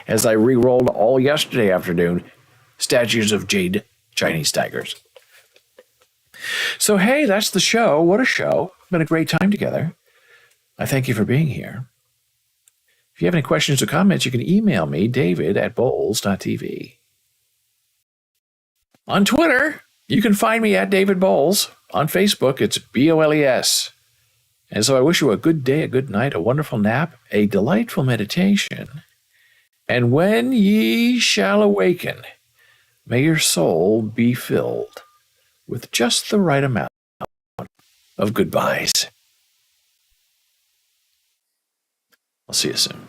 as I re-rolled all yesterday afternoon statues of jade Chinese tigers. So, hey, that's the show. What a show. Been a great time together. I thank you for being here. If you have any questions or comments, you can email me, david@boles.tv. On Twitter, you can find me at David Boles. On Facebook, it's BOLES. And so I wish you a good day, a good night, a wonderful nap, a delightful meditation. And when ye shall awaken, may your soul be filled with just the right amount of goodbyes. I'll see you soon.